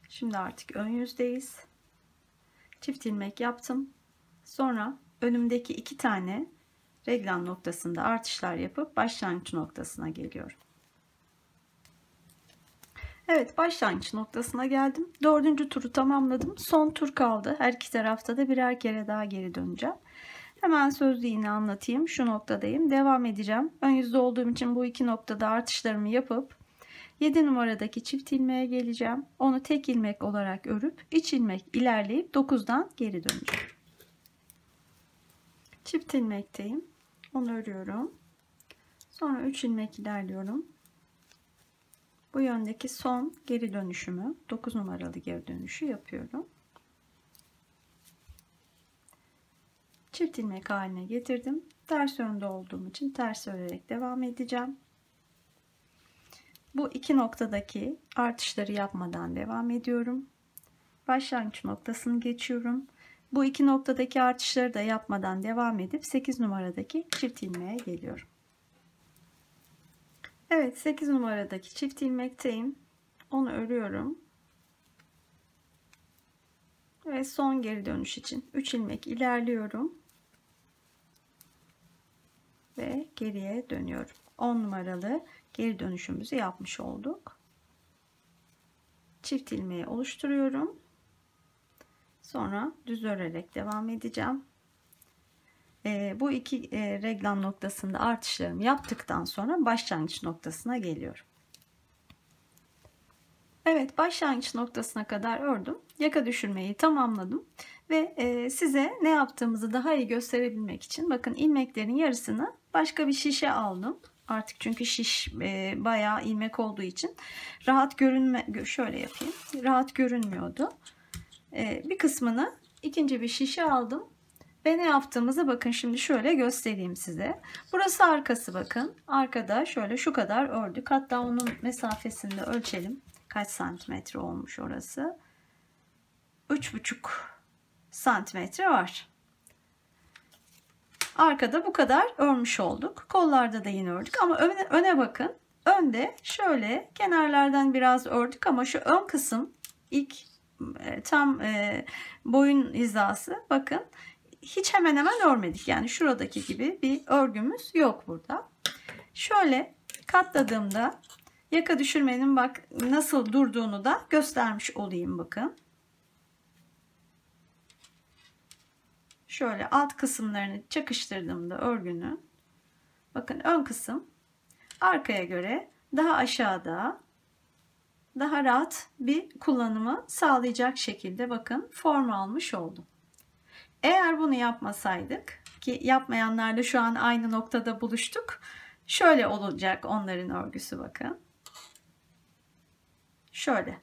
Şimdi artık ön yüzdeyiz. Çift ilmek yaptım. Sonra önümdeki 2 tane reglan noktasında artışlar yapıp başlangıç noktasına geliyorum. Evet, başlangıç noktasına geldim. 4. turu tamamladım. Son tur kaldı. Her iki tarafta da birer kere daha geri döneceğim. Hemen sözlü iğne anlatayım. Şu noktadayım. Devam edeceğim. Ön yüzde olduğum için bu iki noktada artışlarımı yapıp 7 numaradaki çift ilmeğe geleceğim. Onu tek ilmek olarak örüp iç ilmek ilerleyip 9'dan geri döneceğim. Çift ilmekteyim. Onu örüyorum. Sonra 3 ilmek ilerliyorum. Bu yöndeki son geri dönüşümü, 9 numaralı geri dönüşü yapıyorum. Çift ilmek haline getirdim. Ters yönde olduğum için ters örerek devam edeceğim. Bu iki noktadaki artışları yapmadan devam ediyorum. Başlangıç noktasını geçiyorum. Bu iki noktadaki artışları da yapmadan devam edip 8 numaradaki çift ilmeğe geliyorum. Evet, 8 numaradaki çift ilmekteyim. Onu örüyorum. Ve son geri dönüş için 3 ilmek ilerliyorum. Ve geriye dönüyorum. 10 numaralı geri dönüşümüzü yapmış olduk. Çift ilmeği oluşturuyorum. Sonra düz örerek devam edeceğim. Bu iki reglan noktasında artışlarımı yaptıktan sonra başlangıç noktasına geliyorum. Evet, başlangıç noktasına kadar ördüm. Yaka düşürmeyi tamamladım ve size ne yaptığımızı daha iyi gösterebilmek için bakın ilmeklerin yarısını başka bir şişe aldım. Artık çünkü şiş bayağı ilmek olduğu için rahat şöyle yapayım. Rahat görünmüyordu. Bir kısmını ikinci bir şişe aldım. Ve ne yaptığımızı bakın şimdi şöyle göstereyim size. Burası arkası bakın. Arkada şöyle şu kadar ördük. Hatta onun mesafesini de ölçelim. Kaç santimetre olmuş orası? 3,5 santimetre var. Arkada bu kadar örmüş olduk. Kollarda da yine ördük ama öne bakın. Önde şöyle kenarlardan biraz ördük ama şu ön kısım ilk tam boyun hizası bakın. Hiç hemen hemen örmedik. Yani şuradaki gibi bir örgümüz yok burada. Şöyle katladığımda yaka düşürmenin bak nasıl durduğunu da göstermiş olayım bakın. Şöyle alt kısımlarını çakıştırdığımda örgünün bakın ön kısım arkaya göre daha aşağıda, daha rahat bir kullanımı sağlayacak şekilde bakın form almış oldum. Eğer bunu yapmasaydık ki yapmayanlarla şu an aynı noktada buluştuk. Şöyle olacak onların örgüsü bakın. Şöyle.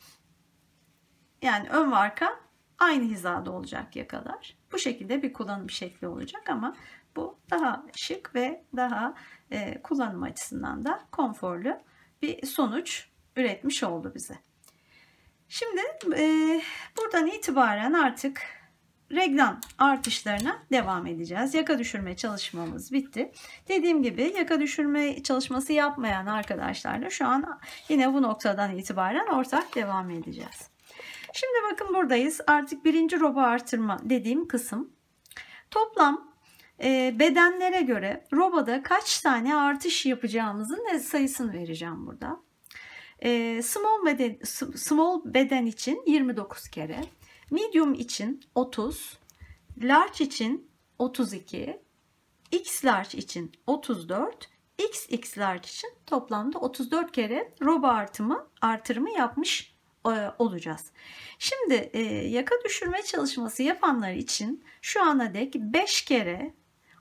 Yani ön ve arka aynı hizada olacak yakalar. Bu şekilde bir kullanım şekli olacak ama bu daha şık ve daha kullanım açısından da konforlu bir sonuç üretmiş oldu bize. Şimdi buradan itibaren artık reglan artışlarına devam edeceğiz. Yaka düşürme çalışmamız bitti. Dediğim gibi yaka düşürme çalışması yapmayan arkadaşlarla şu an yine bu noktadan itibaren ortak devam edeceğiz. Şimdi bakın buradayız. Artık birinci roba artırma dediğim kısım. Toplam bedenlere göre robada kaç tane artış yapacağımızın sayısını vereceğim burada. Small beden için 29 kere. Medium için 30, large için 32, X large için 34, XX large için toplamda 34 kere roba artırımı yapmış olacağız. Şimdi yaka düşürme çalışması yapanlar için şu ana dek 5 kere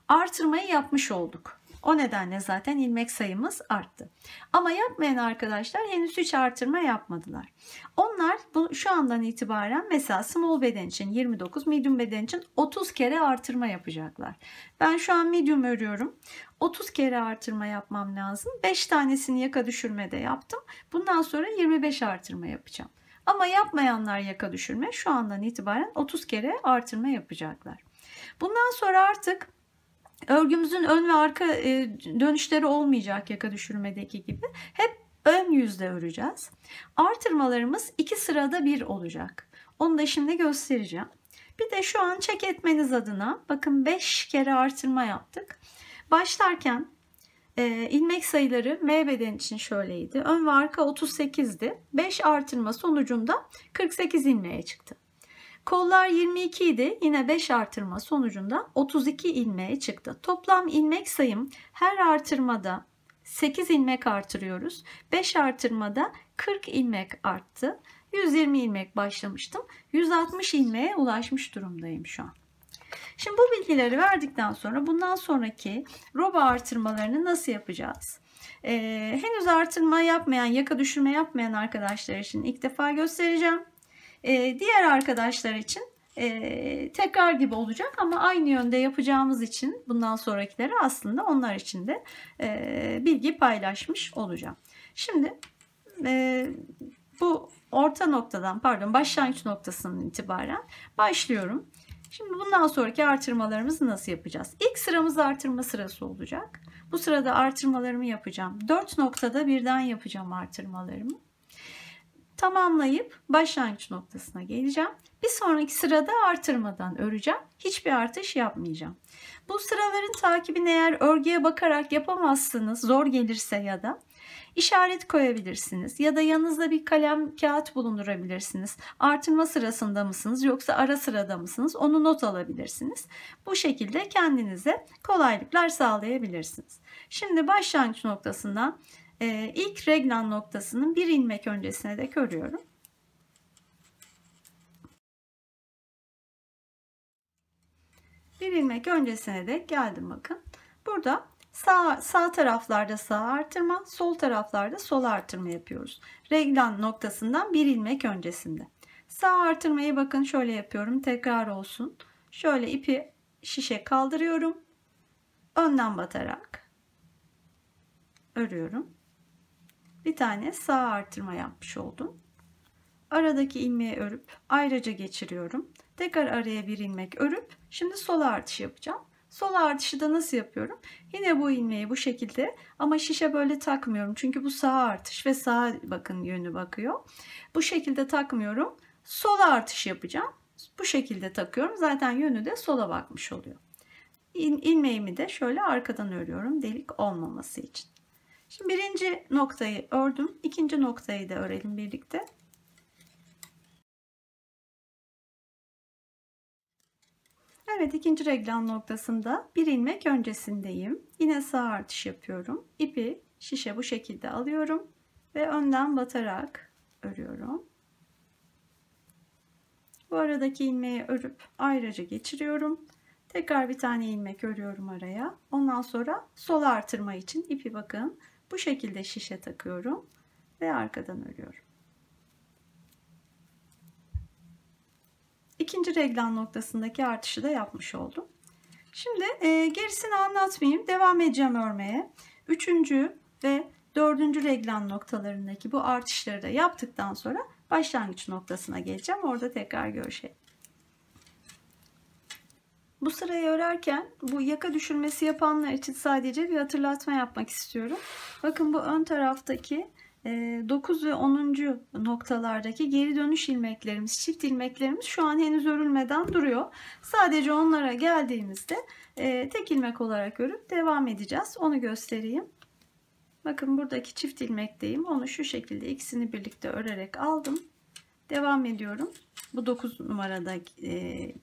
artırmayı yapmış olduk. O nedenle zaten ilmek sayımız arttı. Ama yapmayan arkadaşlar henüz hiç artırma yapmadılar. Onlar şu andan itibaren mesela small beden için 29, medium beden için 30 kere artırma yapacaklar. Ben şu an medium örüyorum. 30 kere artırma yapmam lazım. 5 tanesini yaka düşürmede yaptım. Bundan sonra 25 artırma yapacağım. Ama yapmayanlar yaka düşürme şu andan itibaren 30 kere artırma yapacaklar. Bundan sonra artık örgümüzün ön ve arka dönüşleri olmayacak yaka düşürmedeki gibi. Hep ön yüzde öreceğiz. Artırmalarımız 2 sırada bir olacak. Onu da şimdi göstereceğim. Bir de şu an check etmeniz adına bakın 5 kere artırma yaptık. Başlarken ilmek sayıları M beden için şöyleydi. Ön ve arka 38'di. 5 artırma sonucunda 48 ilmeğe çıktı. Kollar 22 idi. Yine 5 artırma sonucunda 32 ilmeğe çıktı. Toplam ilmek sayım her artırmada 8 ilmek artırıyoruz. 5 artırmada 40 ilmek arttı. 120 ilmek başlamıştım. 160 ilmeğe ulaşmış durumdayım şu an. Şimdi bu bilgileri verdikten sonra bundan sonraki roba artırmalarını nasıl yapacağız? Henüz artırma yapmayan, yaka düşürme yapmayan arkadaşlar için ilk defa göstereceğim. Diğer arkadaşlar için tekrar gibi olacak ama aynı yönde yapacağımız için bundan sonrakileri aslında onlar için de bilgi paylaşmış olacağım. Şimdi bu orta noktadan başlangıç noktasından itibaren başlıyorum. Şimdi bundan sonraki artırmalarımızı nasıl yapacağız? İlk sıramız artırma sırası olacak. Bu sırada artırmalarımı yapacağım. 4 noktada birden yapacağım artırmalarımı. Tamamlayıp başlangıç noktasına geleceğim. Bir sonraki sırada artırmadan öreceğim. Hiçbir artış yapmayacağım. Bu sıraların takibini eğer örgüye bakarak yapamazsınız, zor gelirse ya da işaret koyabilirsiniz. Ya da yanınızda bir kalem, kağıt bulundurabilirsiniz. Artırma sırasında mısınız yoksa ara sırada mısınız? Onu not alabilirsiniz. Bu şekilde kendinize kolaylıklar sağlayabilirsiniz. Şimdi başlangıç noktasından ilk reglan noktasının bir ilmek öncesine dek örüyorum. Bir ilmek öncesine dek geldim bakın. Burada sağ taraflarda sağ artırma, sol taraflarda sol artırma yapıyoruz. Reglan noktasından bir ilmek öncesinde. Sağ artırmayı bakın şöyle yapıyorum. Tekrar olsun. Şöyle ipi şişe kaldırıyorum. Önden batarak örüyorum. Bir tane sağ artırma yapmış oldum. Aradaki ilmeği örüp ayrıca geçiriyorum. Tekrar araya bir ilmek örüp şimdi sol artış yapacağım. Sol artışı da nasıl yapıyorum? Yine bu ilmeği bu şekilde ama şişe böyle takmıyorum. Çünkü bu sağ artış ve sağa bakın yönü bakıyor. Bu şekilde takmıyorum. Sol artış yapacağım. Bu şekilde takıyorum. Zaten yönü de sola bakmış oluyor. İlmeğimi de şöyle arkadan örüyorum delik olmaması için. Şimdi birinci noktayı ördüm. İkinci noktayı da örelim birlikte. Evet, ikinci reglan noktasında bir ilmek öncesindeyim. Yine sağ artış yapıyorum. İpi şişe bu şekilde alıyorum ve önden batarak örüyorum. Bu aradaki ilmeği örüp ayrıca geçiriyorum. Tekrar bir tane ilmek örüyorum araya. Ondan sonra sol artırma için ipi bakın bu şekilde şişe takıyorum ve arkadan örüyorum. İkinci reglan noktasındaki artışı da yapmış oldum. Şimdi gerisini anlatmayayım. Devam edeceğim örmeye. Üçüncü ve dördüncü reglan noktalarındaki bu artışları da yaptıktan sonra başlangıç noktasına geleceğim. Orada tekrar görüşelim. Bu sırayı örerken bu yaka düşürmesi yapanlar için sadece bir hatırlatma yapmak istiyorum. Bakın bu ön taraftaki 9 ve 10. noktalardaki geri dönüş ilmeklerimiz, çift ilmeklerimiz şu an henüz örülmeden duruyor. Sadece onlara geldiğimizde tek ilmek olarak örüp devam edeceğiz. Onu göstereyim. Bakın buradaki çift ilmekteyim. Onu şu şekilde ikisini birlikte örerek aldım. Devam ediyorum. Bu 9 numaradaki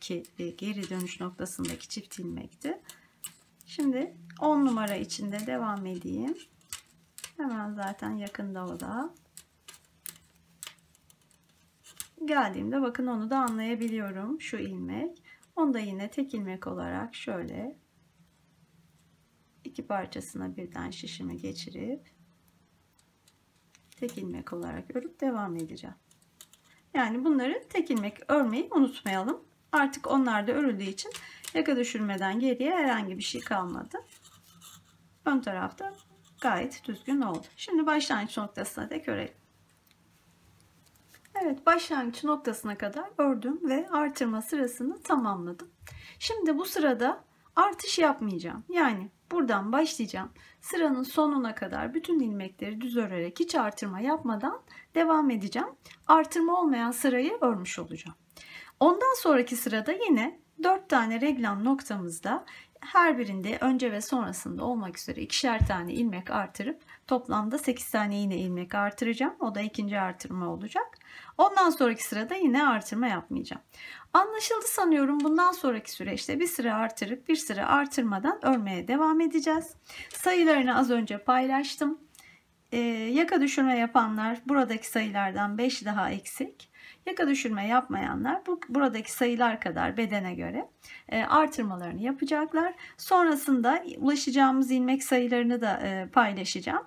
geri dönüş noktasındaki çift ilmekti. Şimdi 10 numara içinde devam edeyim. Hemen zaten yakında o da. Geldiğimde bakın onu da anlayabiliyorum. Şu ilmek. Onu da yine tek ilmek olarak şöyle İki parçasına birden şişimi geçirip tek ilmek olarak örüp devam edeceğim. Yani bunları tek ilmek örmeyi unutmayalım. Artık onlar da örüldüğü için yaka düşürmeden geriye herhangi bir şey kalmadı. Ön tarafta gayet düzgün oldu. Şimdi başlangıç noktasına dek örelim. Evet, başlangıç noktasına kadar ördüm ve artırma sırasını tamamladım. Şimdi bu sırada artış yapmayacağım. Yani buradan başlayacağım. Sıranın sonuna kadar bütün ilmekleri düz örerek hiç artırma yapmadan devam edeceğim. Artırma olmayan sırayı örmüş olacağım. Ondan sonraki sırada yine 4 tane reglan noktamızda her birinde önce ve sonrasında olmak üzere ikişer tane ilmek artırıp toplamda 8 tane yine ilmek artıracağım. O da ikinci artırma olacak. Ondan sonraki sırada yine artırma yapmayacağım. Anlaşıldı sanıyorum. Bundan sonraki süreçte bir sıra artırıp bir sıra artırmadan örmeye devam edeceğiz. Sayılarını az önce paylaştım. Yaka düşürme yapanlar buradaki sayılardan 5 daha eksik. Yaka düşürme yapmayanlar buradaki sayılar kadar bedene göre artırmalarını yapacaklar. Sonrasında ulaşacağımız ilmek sayılarını da paylaşacağım.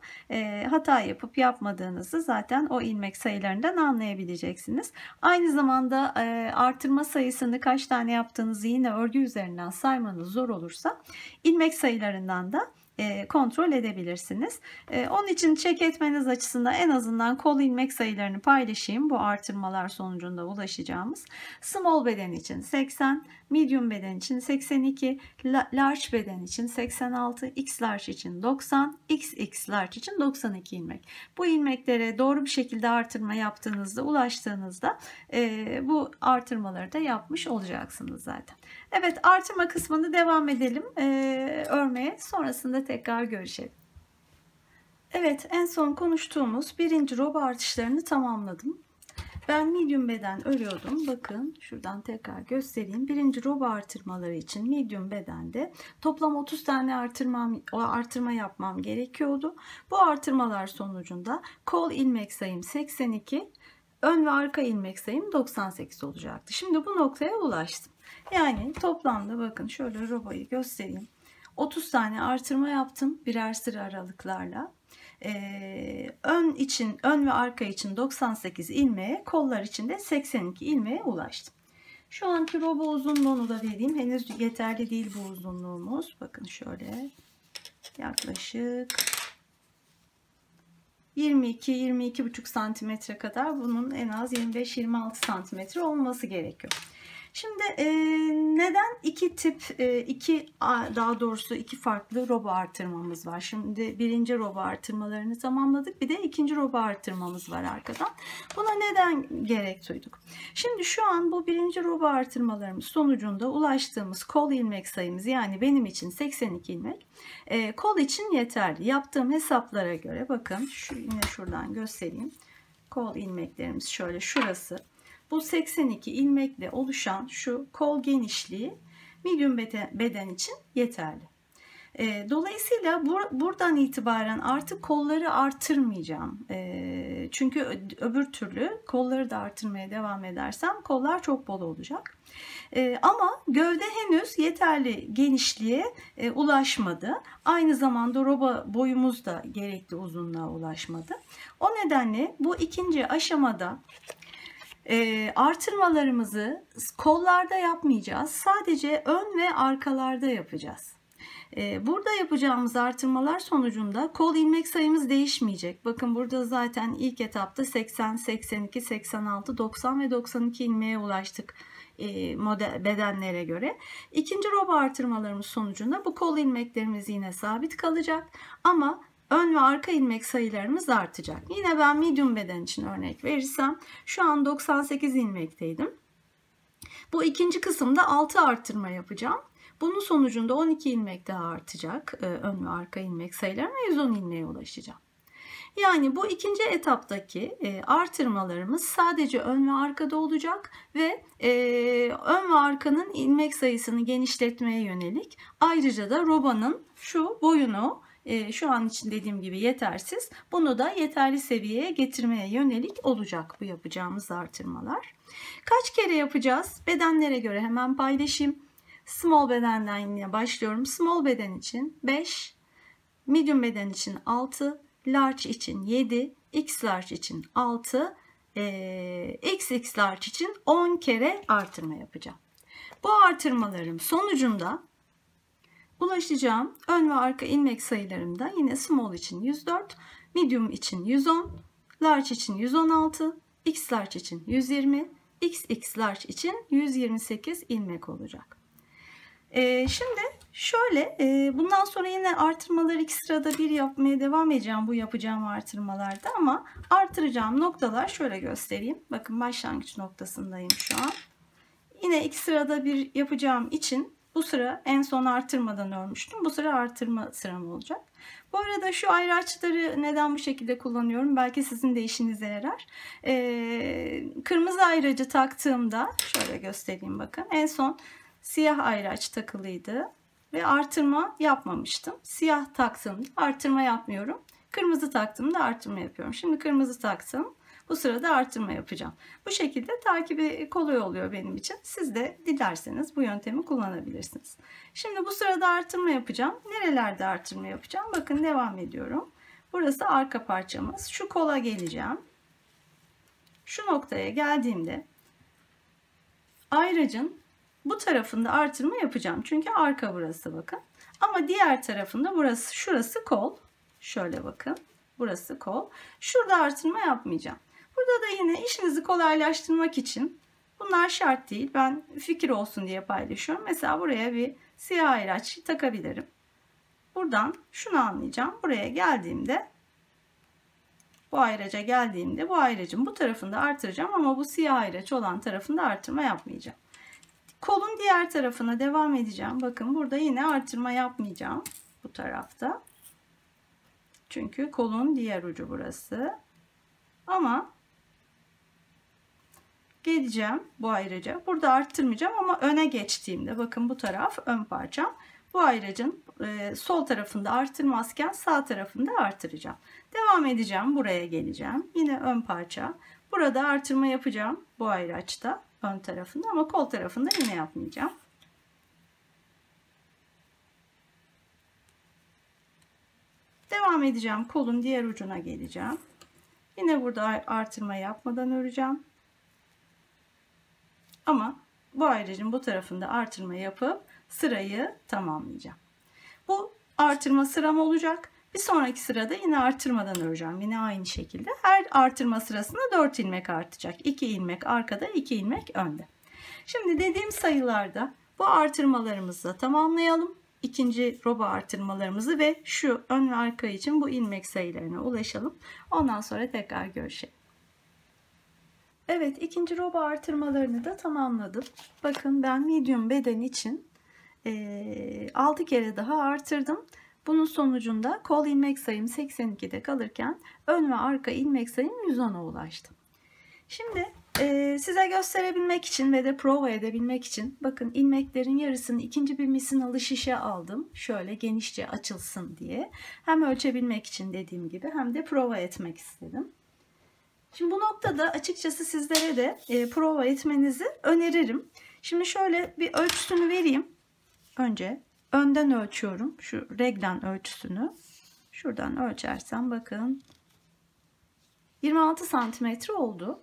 Hata yapıp yapmadığınızı zaten o ilmek sayılarından anlayabileceksiniz. Aynı zamanda artırma sayısını kaç tane yaptığınızı yine örgü üzerinden saymanız zor olursa ilmek sayılarından da kontrol edebilirsiniz. Onun için check etmeniz açısından en azından kol ilmek sayılarını paylaşayım. Bu artırmalar sonucunda ulaşacağımız. Small beden için 80, medium beden için 82, large beden için 86, x large için 90, xx large için 92 ilmek. Bu ilmeklere doğru bir şekilde artırma yaptığınızda, ulaştığınızda bu artırmaları da yapmış olacaksınız zaten. Evet, artırma kısmını devam edelim örmeye. Sonrasında tekrar görüşelim. Evet, en son konuştuğumuz birinci roba artışlarını tamamladım. Ben medium beden örüyordum. Bakın şuradan tekrar göstereyim. Birinci roba artırmaları için medium bedende toplam 30 tane artırma yapmam gerekiyordu. Bu artırmalar sonucunda kol ilmek sayım 82, ön ve arka ilmek sayım 98 olacaktı. Şimdi bu noktaya ulaştım. Yani toplamda bakın şöyle robayı göstereyim. 30 tane artırma yaptım birer sıra aralıklarla. Ön ve arka için 98 ilmeğe, kollar için de 82 ilmeğe ulaştım. Şu anki roba uzunluğunu da vereyim. Henüz yeterli değil bu uzunluğumuz. Bakın şöyle yaklaşık 22-22,5 santimetre kadar, bunun en az 25-26 santimetre olması gerekiyor. Şimdi neden daha doğrusu iki farklı roba artırmamız var? Şimdi birinci roba artırmalarını tamamladık. Bir de ikinci roba artırmamız var arkadan. Buna neden gerek duyduk? Şimdi şu an bu birinci roba artırmalarımız sonucunda ulaştığımız kol ilmek sayımız, yani benim için 82 ilmek. Kol için yeterli. Yaptığım hesaplara göre bakın yine şuradan göstereyim. Kol ilmeklerimiz şöyle şurası. Bu 82 ilmekle oluşan şu kol genişliği medium beden için yeterli. Dolayısıyla buradan itibaren artık kolları artırmayacağım. Çünkü öbür türlü kolları da artırmaya devam edersem kollar çok bol olacak. Ama gövde henüz yeterli genişliğe ulaşmadı. Aynı zamanda roba boyumuz da gerekli uzunluğa ulaşmadı. O nedenle bu ikinci aşamada artırmalarımızı kollarda yapmayacağız. Sadece ön ve arkalarda yapacağız. Burada yapacağımız artırmalar sonucunda kol ilmek sayımız değişmeyecek. Bakın burada zaten ilk etapta 80, 82, 86, 90 ve 92 ilmeğe ulaştık bedenlere göre. İkinci roba artırmalarımız sonucunda bu kol ilmeklerimiz yine sabit kalacak ama ön ve arka ilmek sayılarımız artacak. Yine ben medium beden için örnek verirsem şu an 98 ilmekteydim. Bu ikinci kısımda 6 artırma yapacağım. Bunun sonucunda 12 ilmek daha artacak. Ön ve arka ilmek sayılarım ve 110 ilmeğe ulaşacağım. Yani bu ikinci etaptaki artırmalarımız sadece ön ve arkada olacak ve ön ve arkanın ilmek sayısını genişletmeye yönelik. Ayrıca da robanın şu boyunu şu an için dediğim gibi yetersiz. Bunu da yeterli seviyeye getirmeye yönelik olacak bu yapacağımız artırmalar. Kaç kere yapacağız? Bedenlere göre hemen paylaşayım. Small bedenden yine başlıyorum. Small beden için 5, medium beden için 6, large için 7, x large için 6, XX large için 10 kere artırma yapacağım. Bu artırmalarım sonucunda ulaşacağım ön ve arka ilmek sayılarımda yine small için 104, medium için 110, large için 116, x large için 120, XX large için 128 ilmek olacak. Şimdi şöyle bundan sonra yine artırmaları iki sırada bir yapmaya devam edeceğim bu yapacağım artırmalarda, ama artıracağım noktalar şöyle göstereyim. Bakın başlangıç noktasındayım şu an. Yine iki sırada bir yapacağım için bu sıra en son artırmadan örmüştüm. Bu sıra artırma sıram olacak. Bu arada şu ayraçları neden bu şekilde kullanıyorum? Belki sizin de işinize yarar. Kırmızı ayracı taktığımda şöyle göstereyim bakın. En son siyah ayraç takılıydı ve artırma yapmamıştım. Siyah taktığımda artırma yapmıyorum. Kırmızı taktığımda artırma yapıyorum. Şimdi kırmızı taktım. Bu sırada artırma yapacağım. Bu şekilde takibi kolay oluyor benim için. Siz de dilerseniz bu yöntemi kullanabilirsiniz. Şimdi bu sırada artırma yapacağım. Nerelerde artırma yapacağım? Bakın devam ediyorum. Burası arka parçamız. Şu kola geleceğim. Şu noktaya geldiğimde ayracın bu tarafında artırma yapacağım. Çünkü arka burası bakın. Ama diğer tarafında burası, şurası kol. Şöyle bakın. Burası kol. Şurada artırma yapmayacağım. Burada da yine işinizi kolaylaştırmak için, bunlar şart değil, ben fikir olsun diye paylaşıyorum. Mesela buraya bir siyah ayraç takabilirim. Buradan şunu anlayacağım. Buraya geldiğimde, bu ayraca geldiğimde bu ayracın bu tarafında artıracağım ama bu siyah ayraç olan tarafında artırma yapmayacağım. Kolun diğer tarafına devam edeceğim. Bakın burada yine artırma yapmayacağım bu tarafta. Çünkü kolun diğer ucu burası. Ama geleceğim bu ayrıca. Burada arttırmayacağım ama öne geçtiğimde bakın bu taraf ön parçam. Bu ayracın sol tarafında artırmazken sağ tarafında artıracağım. Devam edeceğim. Buraya geleceğim. Yine ön parça. Burada artırma yapacağım bu ayraçta ön tarafında ama kol tarafında yine yapmayacağım. Devam edeceğim. Kolun diğer ucuna geleceğim. Yine burada artırma yapmadan öreceğim. Ama bu ayracın bu tarafında artırma yapıp sırayı tamamlayacağım. Bu artırma sıram olacak. Bir sonraki sırada yine artırmadan öreceğim. Yine aynı şekilde. Her artırma sırasında 4 ilmek artacak. 2 ilmek arkada, 2 ilmek önde. Şimdi dediğim sayılarda bu artırmalarımızı tamamlayalım. İkinci roba artırmalarımızı ve şu ön ve arka için bu ilmek sayılarına ulaşalım. Ondan sonra tekrar görüşelim. Evet, ikinci roba artırmalarını da tamamladım. Bakın ben medium beden için 6 kere daha artırdım. Bunun sonucunda kol ilmek sayım 82'de kalırken ön ve arka ilmek sayım 110'a ulaştım. Şimdi size gösterebilmek için ve de prova edebilmek için bakın ilmeklerin yarısını ikinci bir misinalı şişe aldım. Şöyle genişçe açılsın diye. Hem ölçebilmek için dediğim gibi hem de prova etmek istedim. Şimdi bu noktada açıkçası sizlere de prova etmenizi öneririm. Şimdi şöyle bir ölçüsünü vereyim. Önce önden ölçüyorum. Şu reglan ölçüsünü. Şuradan ölçersem bakın 26 santimetre oldu.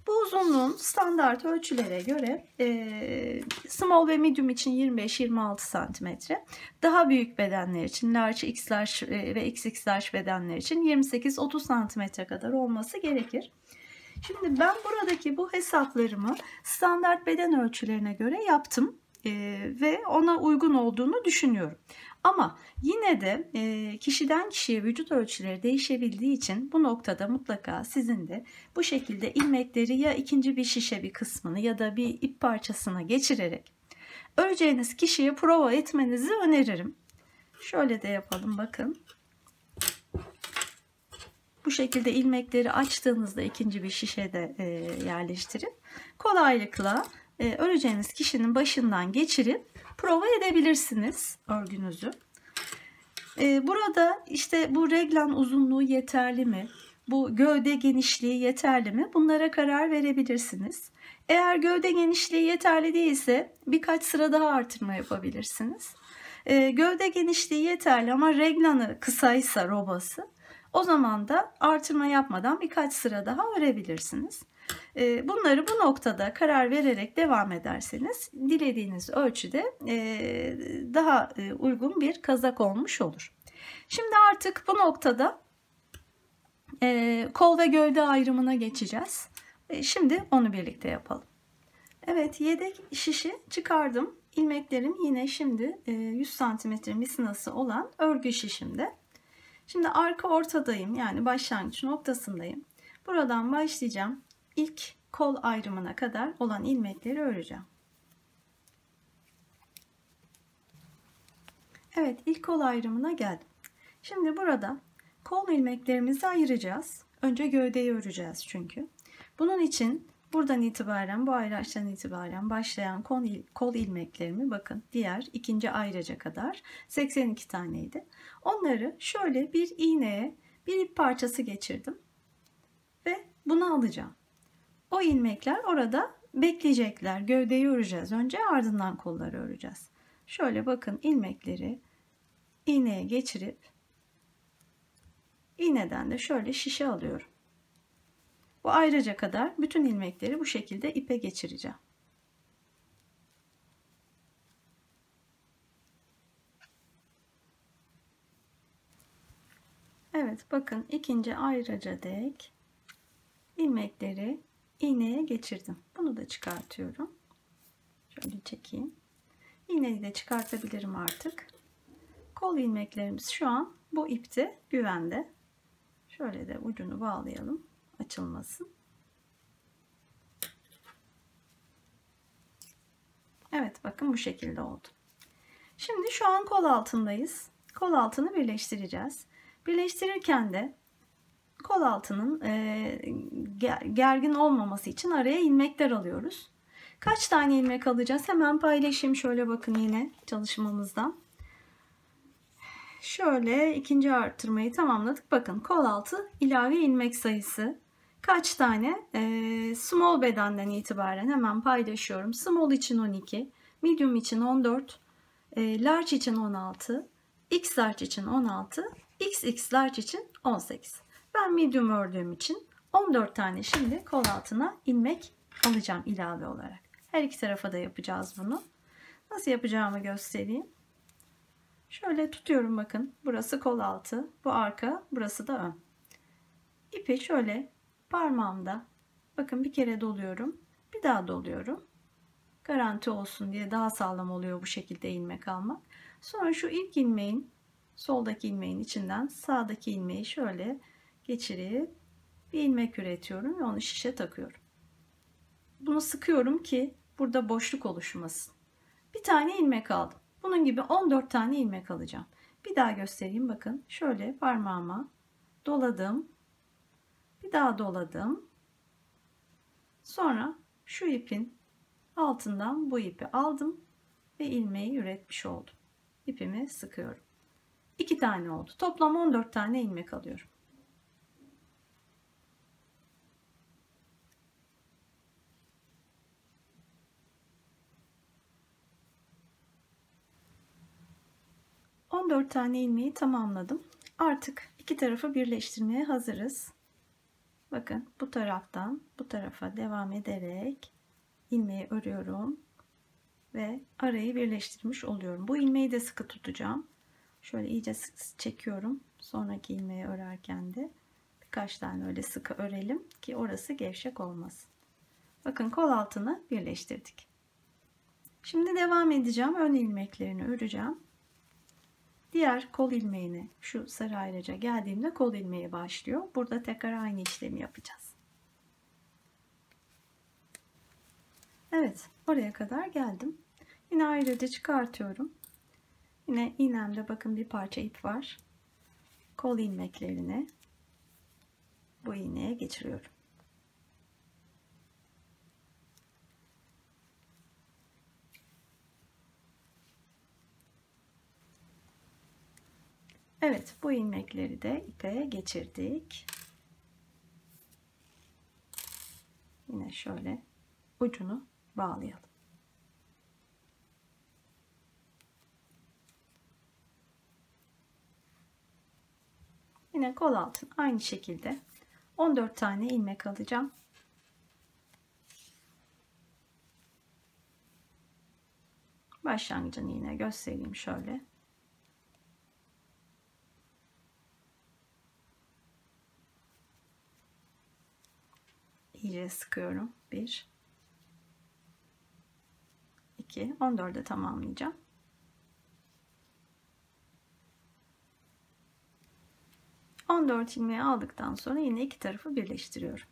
Bu uzunluğun standart ölçülere göre small ve medium için 25-26 santimetre. Daha büyük bedenler için large, x large ve xx large bedenler için 28-30 santimetre kadar olması gerekir. Şimdi ben buradaki bu hesaplarımı standart beden ölçülerine göre yaptım ve ona uygun olduğunu düşünüyorum. Ama yine de kişiden kişiye vücut ölçüleri değişebildiği için bu noktada mutlaka sizin de bu şekilde ilmekleri ya ikinci bir şişe bir kısmını ya da bir ip parçasına geçirerek öreceğiniz kişiye prova etmenizi öneririm. Şöyle de yapalım bakın. Bu şekilde ilmekleri açtığınızda ikinci bir şişede yerleştirip kolaylıkla öreceğiniz kişinin başından geçirip prova edebilirsiniz örgünüzü. Burada işte bu reglan uzunluğu yeterli mi? Bu gövde genişliği yeterli mi? Bunlara karar verebilirsiniz. Eğer gövde genişliği yeterli değilse birkaç sıra daha artırma yapabilirsiniz. Gövde genişliği yeterli ama reglanı kısaysa robası, o zaman da artırma yapmadan birkaç sıra daha örebilirsiniz. Bunları bu noktada karar vererek devam ederseniz dilediğiniz ölçüde daha uygun bir kazak olmuş olur. Şimdi artık bu noktada kol ve gövde ayrımına geçeceğiz. Şimdi onu birlikte yapalım. Evet, yedek şişi çıkardım. İlmeklerim yine şimdi 100 cm misinası olan örgü şişimde. Şimdi arka ortadayım, yani başlangıç noktasındayım. Buradan başlayacağım. İlk kol ayrımına kadar olan ilmekleri öreceğim. Evet, ilk kol ayrımına geldim. Şimdi burada kol ilmeklerimizi ayıracağız. Önce gövdeyi öreceğiz çünkü. Bunun için buradan itibaren, bu ayraçtan itibaren başlayan kol ilmeklerimi, bakın diğer ikinci ayraca kadar 82 taneydi. Onları şöyle bir iğneye bir ip parçası geçirdim ve bunu alacağım. O ilmekler orada bekleyecekler. Gövdeyi öreceğiz önce, ardından kolları öreceğiz. Şöyle bakın, ilmekleri iğneye geçirip iğneden de şöyle şişe alıyorum. Bu ayraca kadar bütün ilmekleri bu şekilde ipe geçireceğim. Evet, bakın ikinci ayraca dek ilmekleri iğneye geçirdim. Bunu da çıkartıyorum. Şöyle çekeyim. İğneyi de çıkartabilirim artık. Kol ilmeklerimiz şu an bu ipte güvende. Şöyle de ucunu bağlayalım, açılmasın. Evet, bakın bu şekilde oldu. Şimdi şu an kol altındayız. Kol altını birleştireceğiz. Birleştirirken de kol altının gergin olmaması için araya ilmekler alıyoruz. Kaç tane ilmek alacağız? Hemen paylaşayım. Şöyle bakın yine çalışmamızdan. Şöyle ikinci artırmayı tamamladık. Bakın kol altı ilave ilmek sayısı kaç tane? Small bedenden itibaren hemen paylaşıyorum. Small için 12, medium için 14, large için 16, x large için 16, xx large için 18. Ben medium ördüğüm için 14 tane şimdi kol altına ilmek alacağım ilave olarak. Her iki tarafa da yapacağız bunu. Nasıl yapacağımı göstereyim. Şöyle tutuyorum, bakın burası kol altı, bu arka, burası da ön. İpi şöyle parmağımda, bakın bir kere doluyorum, bir daha doluyorum. Garanti olsun diye, daha sağlam oluyor bu şekilde ilmek almak. Sonra şu ilk ilmeğin, soldaki ilmeğin içinden sağdaki ilmeği şöyle geçirip bir ilmek üretiyorum ve onu şişe takıyorum. Bunu sıkıyorum ki burada boşluk oluşmasın. Bir tane ilmek aldım. Bunun gibi 14 tane ilmek alacağım. Bir daha göstereyim, bakın şöyle parmağıma doladım, bir daha doladım, sonra şu ipin altından bu ipi aldım ve ilmeği üretmiş oldum. İpimi sıkıyorum. 2 tane oldu. Toplam 14 tane ilmek alıyorum. ...14 tane ilmeği tamamladım. Artık iki tarafı birleştirmeye hazırız. Bakın bu taraftan bu tarafa devam ederek ilmeği örüyorum ve arayı birleştirmiş oluyorum. Bu ilmeği de sıkı tutacağım. Şöyle iyice çekiyorum. Sonraki ilmeği örerken de birkaç tane öyle sıkı örelim ki orası gevşek olmasın. Bakın kol altını birleştirdik. Şimdi devam edeceğim. Ön ilmeklerini öreceğim. Diğer kol ilmeğine, şu sarı ayraca geldiğimde kol ilmeği başlıyor. Burada tekrar aynı işlemi yapacağız. Evet, oraya kadar geldim. Yine ayrıca çıkartıyorum. Yine iğnemde bakın bir parça ip var. Kol ilmeklerini bu iğneye geçiriyorum. Evet, bu ilmekleri de ipe geçirdik. Yine şöyle ucunu bağlayalım. Yine kol altına aynı şekilde 14 tane ilmek alacağım. Başlangıcını yine göstereyim şöyle. İyice sıkıyorum. 1 2 14'e tamamlayacağım. ...14 ilmeği aldıktan sonra yine iki tarafı birleştiriyorum.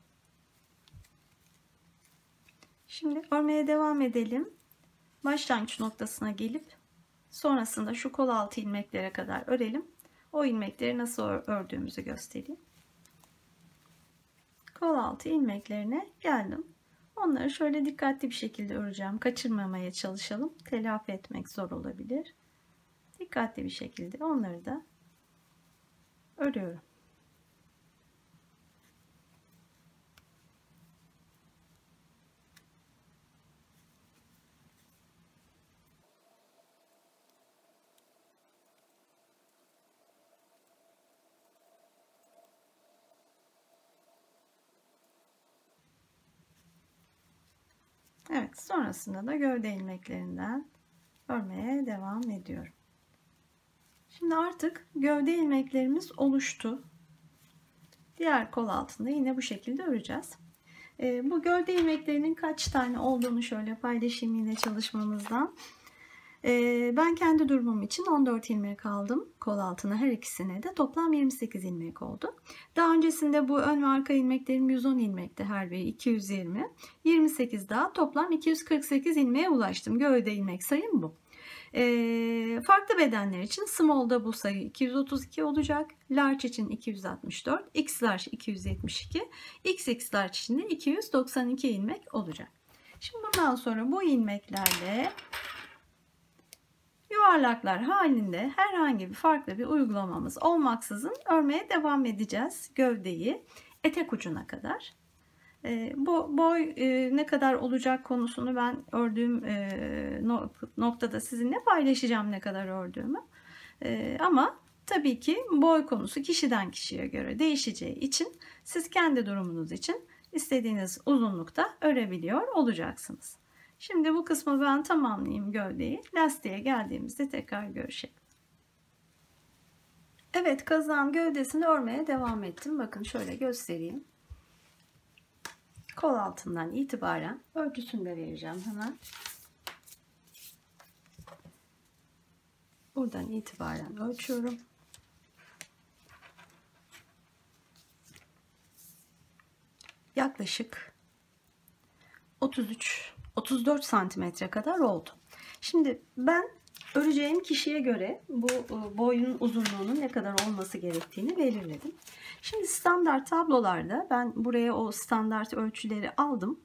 Şimdi örmeye devam edelim. Başlangıç noktasına gelip sonrasında şu kol altı ilmeklere kadar örelim. O ilmekleri nasıl ördüğümüzü göstereyim. Kol altı ilmeklerine geldim. Onları şöyle dikkatli bir şekilde öreceğim. Kaçırmamaya çalışalım. Telafi etmek zor olabilir. Dikkatli bir şekilde onları da örüyorum. Evet, sonrasında da gövde ilmeklerinden örmeye devam ediyorum. Şimdi artık gövde ilmeklerimiz oluştu. Diğer kol altında yine bu şekilde öreceğiz. Bu gövde ilmeklerinin kaç tane olduğunu şöyle paylaşayım yine çalışmamızdan. Ben kendi durumum için 14 ilmek aldım. Kol altına her ikisine de toplam 28 ilmek oldu. Daha öncesinde bu ön ve arka ilmeklerim 110 ilmekti, her biri 220. 28 daha toplam 248 ilmeğe ulaştım. Gövde ilmek sayım bu. Farklı bedenler için small'da bu sayı 232 olacak. Large için 264, X large 272, XX large için de 292 ilmek olacak. Şimdi bundan sonra bu ilmeklerle yuvarlaklar halinde herhangi bir farklı bir uygulamamız olmaksızın örmeye devam edeceğiz gövdeyi etek ucuna kadar. Bu boy ne kadar olacak konusunu ben ördüğüm noktada sizinle paylaşacağım, ne kadar ördüğümü. Ama tabii ki boy konusu kişiden kişiye göre değişeceği için siz kendi durumunuz için istediğiniz uzunlukta örebiliyor olacaksınız. Şimdi bu kısmı ben tamamlayayım gövdeyi. Lastiğe geldiğimizde tekrar görüşelim. Evet, kazağın gövdesini örmeye devam ettim. Bakın şöyle göstereyim. Kol altından itibaren ölçüsünü de vereceğim hemen. Buradan itibaren ölçüyorum. Yaklaşık 33-34 santimetre kadar oldu. Şimdi ben öreceğim kişiye göre bu boyun uzunluğunun ne kadar olması gerektiğini belirledim. Şimdi standart tablolarda ben buraya o standart ölçüleri aldım.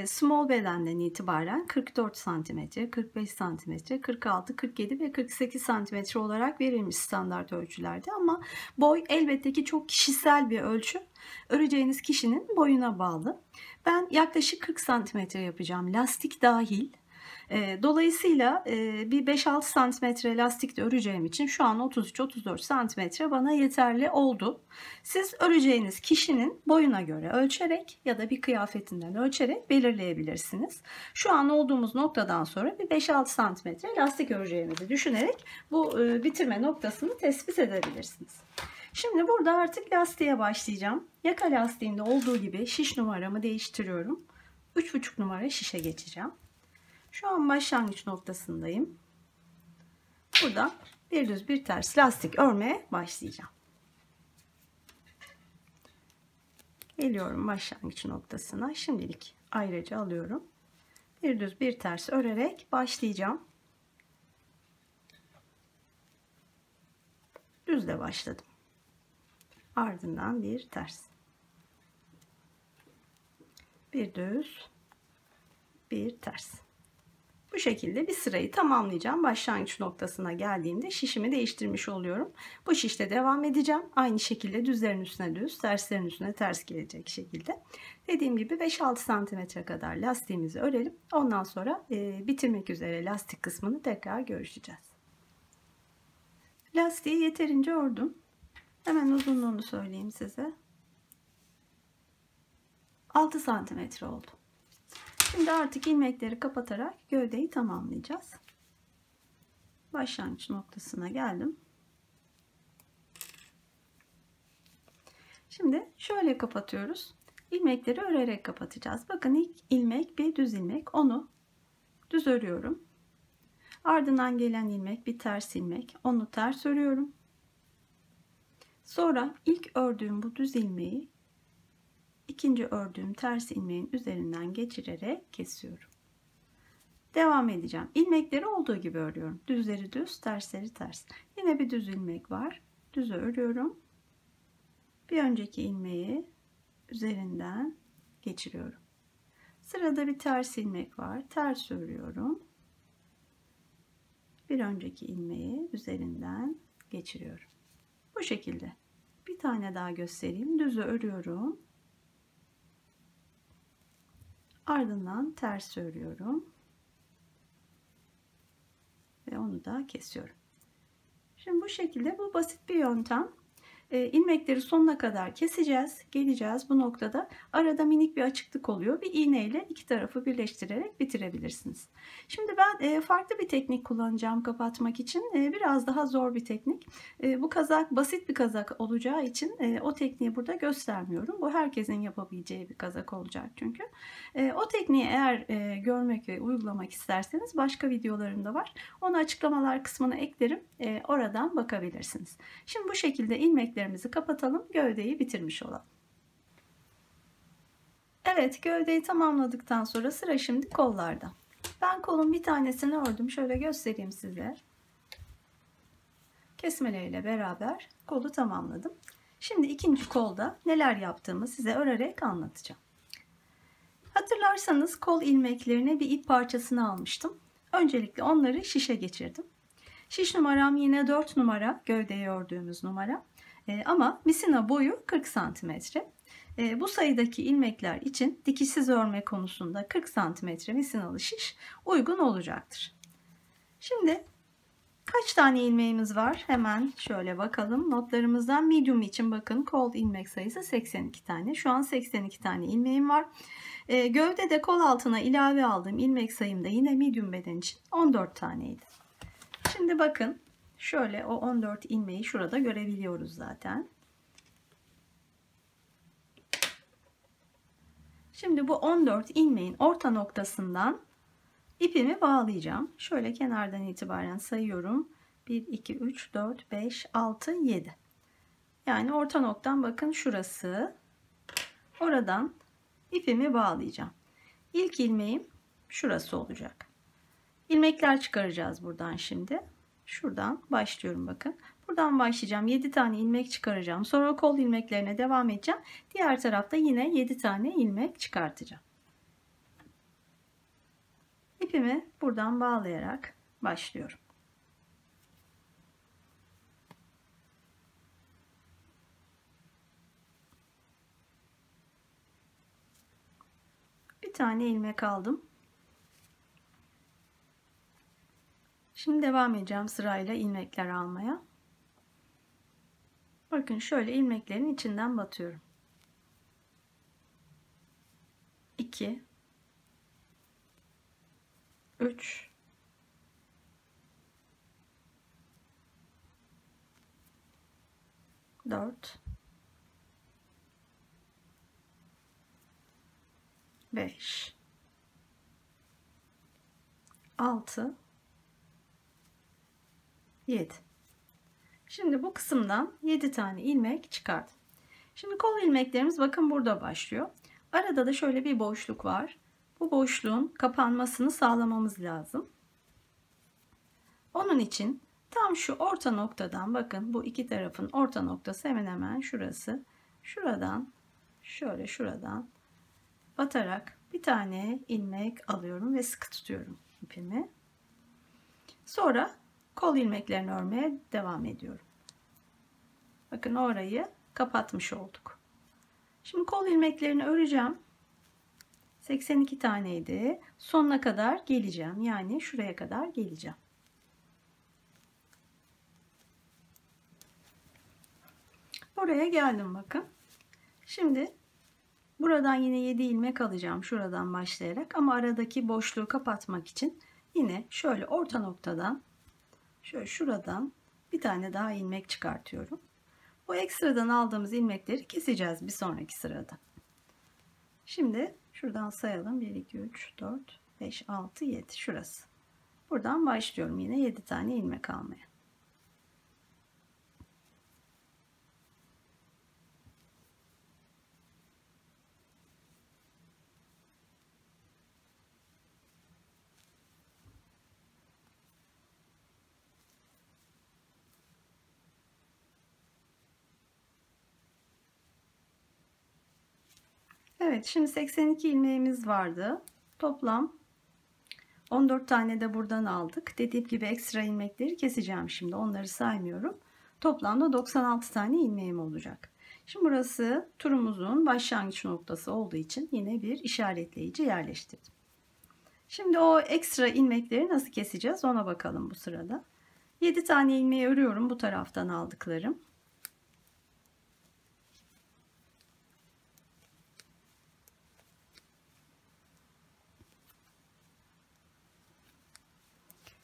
Small bedenden itibaren 44 santimetre, 45 santimetre, 46, 47 ve 48 santimetre olarak verilmiş standart ölçülerde, ama boy elbette ki çok kişisel bir ölçü. Öreceğiniz kişinin boyuna bağlı. Ben yaklaşık 40 santimetre yapacağım, lastik dahil. Dolayısıyla bir 5-6 santimetre lastik de öreceğim için şu an 33-34 santimetre bana yeterli oldu. Siz öreceğiniz kişinin boyuna göre ölçerek ya da bir kıyafetinden ölçerek belirleyebilirsiniz. Şu an olduğumuz noktadan sonra bir 5-6 santimetre lastik öreceğimizi düşünerek bu bitirme noktasını tespit edebilirsiniz. Şimdi burada artık lastiğe başlayacağım. Yaka lastiğinde olduğu gibi şiş numaramı değiştiriyorum. 3,5 numara şişe geçeceğim. Şu an başlangıç noktasındayım. Burada bir düz bir ters lastik örmeye başlayacağım. Geliyorum başlangıç noktasına. Şimdilik ayrıca alıyorum. Bir düz bir ters örerek başlayacağım. Düzle başladım. Ardından bir ters. Bir düz, bir ters. Bu şekilde bir sırayı tamamlayacağım. Başlangıç noktasına geldiğimde şişimi değiştirmiş oluyorum. Bu şişte devam edeceğim. Aynı şekilde düzlerin üstüne düz, terslerin üstüne ters gelecek şekilde. Dediğim gibi 5-6 santimetre kadar lastiğimizi örelim. Ondan sonra bitirmek üzere lastik kısmını tekrar görüşeceğiz. Lastiği yeterince ördüm. Hemen uzunluğunu söyleyeyim size. 6 santimetre oldu. Şimdi artık ilmekleri kapatarak gövdeyi tamamlayacağız. Başlangıç noktasına geldim. Şimdi şöyle kapatıyoruz. İlmekleri örerek kapatacağız. Bakın ilk ilmek bir düz ilmek. Onu düz örüyorum. Ardından gelen ilmek bir ters ilmek. Onu ters örüyorum. Sonra ilk ördüğüm bu düz ilmeği ikinci ördüğüm ters ilmeğin üzerinden geçirerek kesiyorum. Devam edeceğim. İlmekleri olduğu gibi örüyorum. Düzleri düz, tersleri ters. Yine bir düz ilmek var. Düzü örüyorum. Bir önceki ilmeği üzerinden geçiriyorum. Sırada bir ters ilmek var. Ters örüyorum. Bir önceki ilmeği üzerinden geçiriyorum. Bu şekilde. Bir tane daha göstereyim. Düzü örüyorum. Ardından ters örüyorum. Ve onu da kesiyorum. Şimdi bu şekilde, bu basit bir yöntem. İlmekleri sonuna kadar keseceğiz. Geleceğiz bu noktada. Arada minik bir açıklık oluyor. Bir iğne ile iki tarafı birleştirerek bitirebilirsiniz. Şimdi ben farklı bir teknik kullanacağım kapatmak için. Biraz daha zor bir teknik. Bu kazak basit bir kazak olacağı için o tekniği burada göstermiyorum. Bu herkesin yapabileceği bir kazak olacak çünkü. O tekniği eğer görmek ve uygulamak isterseniz başka videolarım da var. Onu açıklamalar kısmına eklerim. Oradan bakabilirsiniz. Şimdi bu şekilde ilmeklerimizi kapatalım. Gövdeyi bitirmiş olalım. Evet, gövdeyi tamamladıktan sonra sıra şimdi kollarda. Ben kolun bir tanesini ördüm. Şöyle göstereyim size. Kesmeleriyle beraber kolu tamamladım. Şimdi ikinci kolda neler yaptığımı size örerek anlatacağım. Hatırlarsanız kol ilmeklerine bir ip parçasını almıştım. Öncelikle onları şişe geçirdim. Şiş numaram yine 4 numara, gövdeyi ördüğümüz numara. Ama misina boyu 40 santimetre. Bu sayıdaki ilmekler için dikişsiz örme konusunda 40 santimetre misinalı şiş uygun olacaktır. Şimdi kaç tane ilmeğimiz var? Hemen şöyle bakalım. Notlarımızdan medium için bakın, kol ilmek sayısı 82 tane. Şu an 82 tane ilmeğim var. Gövdede kol altına ilave aldığım ilmek sayım da yine medium beden için 14 taneydi. Şimdi bakın şöyle, o 14 ilmeği şurada görebiliyoruz zaten. Şimdi bu 14 ilmeğin orta noktasından ipimi bağlayacağım. Şöyle kenardan itibaren sayıyorum. 1, 2, 3, 4, 5, 6, 7. Yani orta noktam bakın şurası. Oradan ipimi bağlayacağım. İlk ilmeğim şurası olacak. İlmekler çıkaracağız buradan şimdi. Şuradan başlıyorum bakın. Buradan başlayacağım. 7 tane ilmek çıkaracağım. Sonra kol ilmeklerine devam edeceğim. Diğer tarafta yine 7 tane ilmek çıkartacağım. İpimi buradan bağlayarak başlıyorum. Bir tane ilmek aldım. Şimdi devam edeceğim sırayla ilmekler almaya. Bakın şöyle ilmeklerin içinden batıyorum. 2 3 4 5 6 7. Şimdi bu kısımdan 7 tane ilmek çıkardım. Şimdi kol ilmeklerimiz bakın burada başlıyor. Arada da şöyle bir boşluk var. Bu boşluğun kapanmasını sağlamamız lazım. Onun için tam şu orta noktadan, bakın bu iki tarafın orta noktası hemen hemen şurası. Şuradan şöyle, şuradan batarak bir tane ilmek alıyorum ve sıkı tutuyorum ipimi. Sonra kol ilmeklerini örmeye devam ediyorum. Bakın orayı kapatmış olduk. Şimdi kol ilmeklerini öreceğim. 82 taneydi. Sonuna kadar geleceğim. Yani şuraya kadar geleceğim. Buraya geldim bakın. Şimdi buradan yine 7 ilmek alacağım şuradan başlayarak, ama aradaki boşluğu kapatmak için yine şöyle orta noktadan, şöyle şuradan bir tane daha ilmek çıkartıyorum. Bu ekstradan aldığımız ilmekleri keseceğiz bir sonraki sırada. Şimdi şuradan sayalım. 1 2 3 4 5 6 7, şurası. Buradan başlıyorum yine 7 tane ilmek almaya. Evet, şimdi 82 ilmeğimiz vardı. Toplam 14 tane de buradan aldık. Dediğim gibi ekstra ilmekleri keseceğim şimdi. Onları saymıyorum. Toplamda 96 tane ilmeğim olacak. Şimdi burası turumuzun başlangıç noktası olduğu için yine bir işaretleyici yerleştirdim. Şimdi o ekstra ilmekleri nasıl keseceğiz ona bakalım bu sırada. 7 tane ilmeği örüyorum bu taraftan aldıklarım.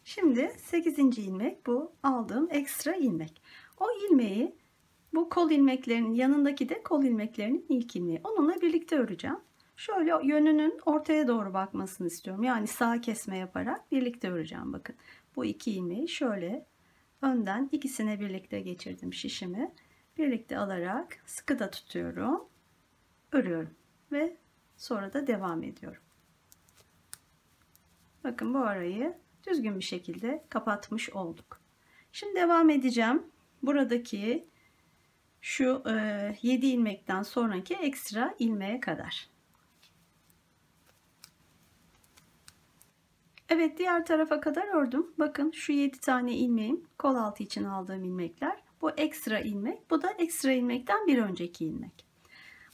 Şimdi 8. ilmek bu aldığım ekstra ilmek. O ilmeği, bu kol ilmeklerinin yanındaki de kol ilmeklerinin ilk ilmeği. Onunla birlikte öreceğim. Şöyle yönünün ortaya doğru bakmasını istiyorum. Yani sağ kesme yaparak birlikte öreceğim. Bakın bu iki ilmeği şöyle önden ikisine birlikte geçirdim şişimi. Birlikte alarak sıkı da tutuyorum. Örüyorum ve sonra da devam ediyorum. Bakın bu arayı düzgün bir şekilde kapatmış olduk. Şimdi devam edeceğim. Buradaki şu 7 ilmekten sonraki ekstra ilmeğe kadar. Evet, diğer tarafa kadar ördüm. Bakın şu 7 tane ilmeğim kol altı için aldığım ilmekler. Bu ekstra ilmek. Bu da ekstra ilmekten bir önceki ilmek.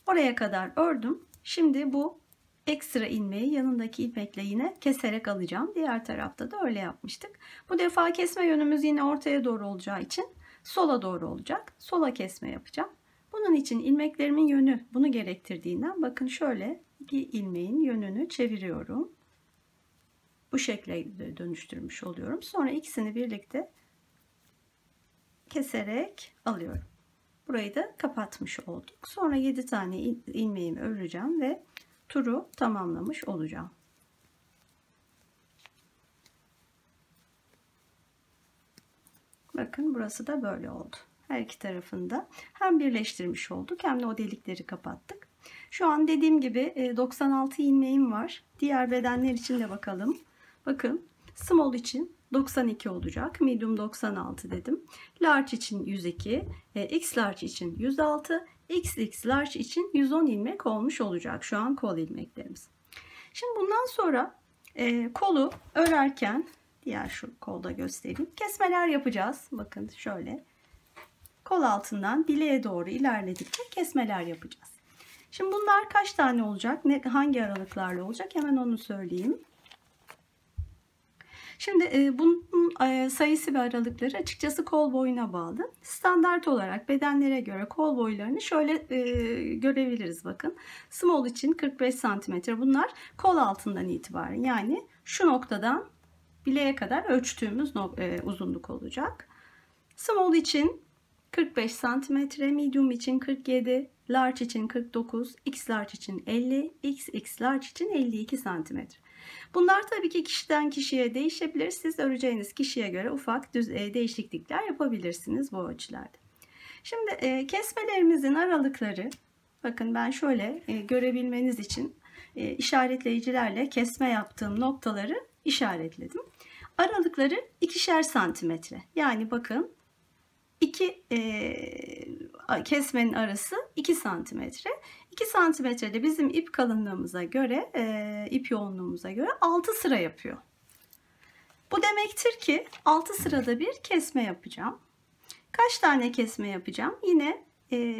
Oraya kadar ördüm. Şimdi bu ekstra ilmeği yanındaki ilmekle yine keserek alacağım. Diğer tarafta da öyle yapmıştık. Bu defa kesme yönümüz yine ortaya doğru olacağı için sola doğru olacak. Sola kesme yapacağım. Bunun için ilmeklerimin yönü bunu gerektirdiğinden bakın şöyle iki ilmeğin yönünü çeviriyorum. Bu şekilde dönüştürmüş oluyorum. Sonra ikisini birlikte keserek alıyorum. Burayı da kapatmış olduk. Sonra 7 tane ilmeğimi öreceğim ve turu tamamlamış olacağım. Bakın burası da böyle oldu. Her iki tarafında hem birleştirmiş olduk hem de o delikleri kapattık. Şu an dediğim gibi 96 ilmeğim var. Diğer bedenler için de bakalım. Bakın small için 92 olacak. Medium 96 dedim. Large için 102. X large için 106. XX large için 110 ilmek olmuş olacak. Şu an kol ilmeklerimiz. Şimdi bundan sonra kolu örerken diğer şu kolda göstereyim. Kesmeler yapacağız. Bakın şöyle. Kol altından bileğe doğru ilerledikçe kesmeler yapacağız. Şimdi bunlar kaç tane olacak? Hangi aralıklarla olacak? Hemen onu söyleyeyim. Şimdi bunun sayısı ve aralıkları açıkçası kol boyuna bağlı. Standart olarak bedenlere göre kol boylarını şöyle görebiliriz bakın. Small için 45 cm. Bunlar kol altından itibaren, yani şu noktadan bileğe kadar ölçtüğümüz uzunluk olacak. Small için 45 cm, medium için 47, large için 49, x large için 50, xx large için 52 cm. Bunlar tabii ki kişiden kişiye değişebilir. Siz öreceğiniz kişiye göre ufak değişiklikler yapabilirsiniz bu ölçülerde. Şimdi kesmelerimizin aralıkları, bakın ben şöyle görebilmeniz için işaretleyicilerle kesme yaptığım noktaları işaretledim. Aralıkları 2'şer santimetre. Yani bakın iki kesmenin arası 2 santimetre. 2 santimetrede bizim ip kalınlığımıza göre, ip yoğunluğumuza göre 6 sıra yapıyor. Bu demektir ki 6 sırada bir kesme yapacağım. Kaç tane kesme yapacağım? Yine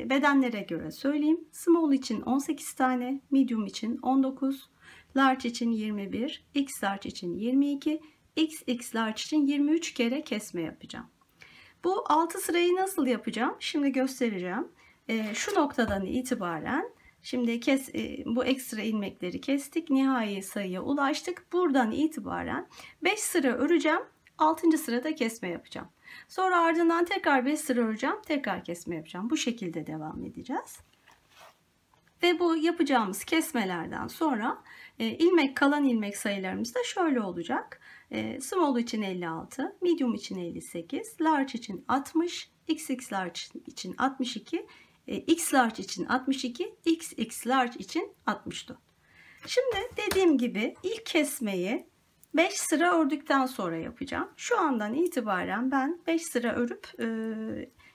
bedenlere göre söyleyeyim. Small için 18 tane, medium için 19, large için 21, x large için 22, xx large için 23 kere kesme yapacağım. Bu 6 sırayı nasıl yapacağım? Şimdi göstereceğim. Şu noktadan itibaren şimdi bu ekstra ilmekleri kestik. Nihai sayıya ulaştık. Buradan itibaren 5 sıra öreceğim. 6. sırada kesme yapacağım. Sonra ardından tekrar 5 sıra öreceğim. Tekrar kesme yapacağım. Bu şekilde devam edeceğiz. Ve bu yapacağımız kesmelerden sonra kalan ilmek sayılarımız da şöyle olacak. Small için 56, medium için 58, large için 60, XX large için 62, X large için 62, XX large için 64. Şimdi dediğim gibi ilk kesmeyi 5 sıra ördükten sonra yapacağım. Şu andan itibaren ben 5 sıra örüp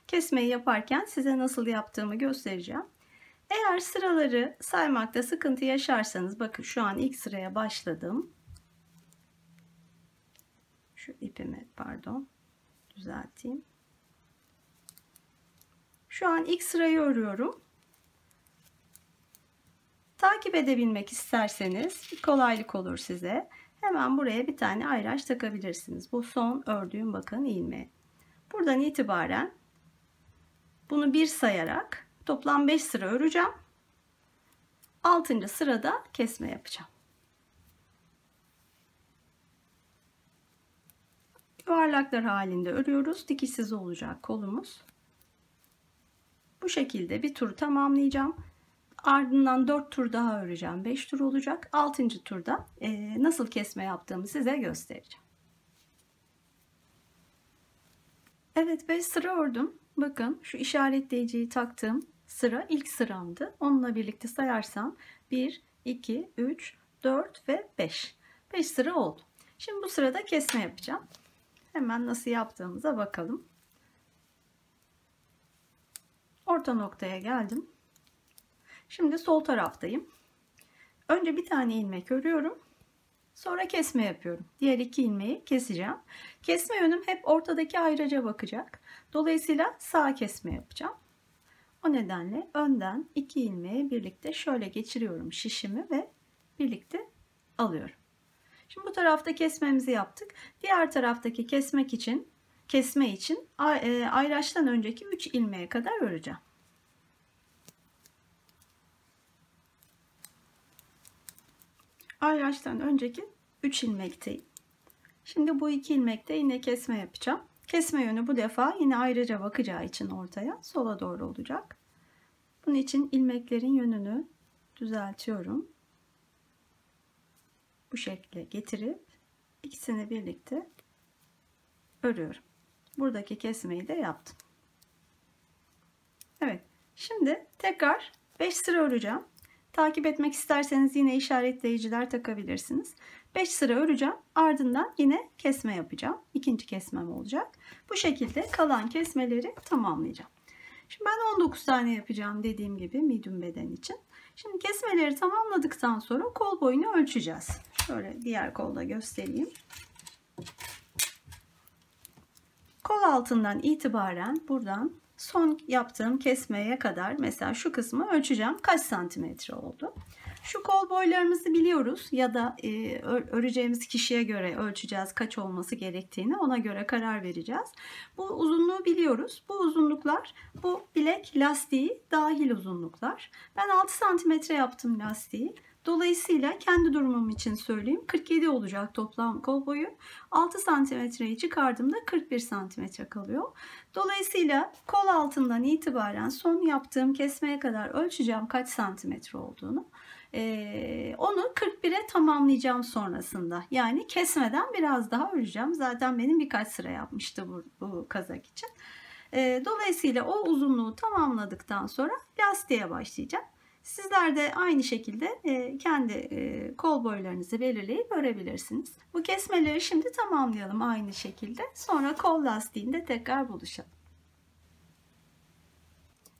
kesmeyi yaparken size nasıl yaptığımı göstereceğim. Eğer sıraları saymakta sıkıntı yaşarsanız, bakın şu an ilk sıraya başladım. Şu ipimi düzelteyim. Şu an ilk sırayı örüyorum. Takip edebilmek isterseniz kolaylık olur size. Hemen buraya bir tane ayraç takabilirsiniz. Bu son ördüğüm bakın ilmeği. Buradan itibaren bunu bir sayarak toplam 5 sıra öreceğim. 6. sırada kesme yapacağım. Yuvarlaklar halinde örüyoruz. Dikişsiz olacak kolumuz. Bu şekilde bir tur tamamlayacağım. Ardından 4 tur daha öreceğim. 5 tur olacak. 6. turda nasıl kesme yaptığımı size göstereceğim. Evet, 5 sıra ördüm. Bakın şu işaretleyiciyi taktığım sıra ilk sıramdı. Onunla birlikte sayarsam 1, 2, 3, 4 ve 5. 5 sıra oldu. Şimdi bu sırada kesme yapacağım. Hemen nasıl yaptığımıza bakalım. Orta noktaya geldim. Şimdi sol taraftayım. Önce bir tane ilmek örüyorum. Sonra kesme yapıyorum. Diğer 2 ilmeği keseceğim. Kesme yönüm hep ortadaki ayraca bakacak. Dolayısıyla sağ kesme yapacağım. O nedenle önden 2 ilmeği birlikte şöyle geçiriyorum şişimi ve birlikte alıyorum. Şimdi bu tarafta kesmemizi yaptık. Diğer taraftaki kesme için ayraçtan önceki 3 ilmeğe kadar öreceğim. Ayraçtan önceki 3 ilmekteyim. Şimdi bu 2 ilmekte yine kesme yapacağım. Kesme yönü bu defa yine ayraca bakacağı için ortaya sola doğru olacak. Bunun için ilmeklerin yönünü düzeltiyorum. Bu şekilde getirip ikisini birlikte örüyorum. Buradaki kesmeyi de yaptım. Evet. Şimdi tekrar 5 sıra öreceğim. Takip etmek isterseniz yine işaretleyiciler takabilirsiniz. 5 sıra öreceğim. Ardından yine kesme yapacağım. İkinci kesmem olacak. Bu şekilde kalan kesmeleri tamamlayacağım. Şimdi ben 19 tane yapacağım dediğim gibi medium beden için. Şimdi kesmeleri tamamladıktan sonra kol boyunu ölçeceğiz. Şöyle diğer kolda göstereyim. Kol altından itibaren buradan son yaptığım kesmeye kadar mesela şu kısmı ölçeceğim. Kaç santimetre oldu? Şu kol boylarımızı biliyoruz ya da öreceğimiz kişiye göre ölçeceğiz kaç olması gerektiğini, ona göre karar vereceğiz. Bu uzunluğu biliyoruz. Bu uzunluklar bu bilek lastiği dahil uzunluklar. Ben 6 santimetre yaptım lastiği. Dolayısıyla kendi durumum için söyleyeyim, 47 olacak toplam kol boyu. 6 santimetreyi çıkardığımda 41 santimetre kalıyor. Dolayısıyla kol altından itibaren son yaptığım kesmeye kadar ölçeceğim kaç santimetre olduğunu. Onu 41'e tamamlayacağım sonrasında. Yani kesmeden biraz daha öreceğim. Zaten benim birkaç sıra yapmıştı bu kazak için. Dolayısıyla o uzunluğu tamamladıktan sonra lastiğe başlayacağım. Sizler de aynı şekilde kendi kol boylarınızı belirleyip örebilirsiniz. Bu kesmeleri şimdi tamamlayalım aynı şekilde. Sonra kol lastiğinde tekrar buluşalım.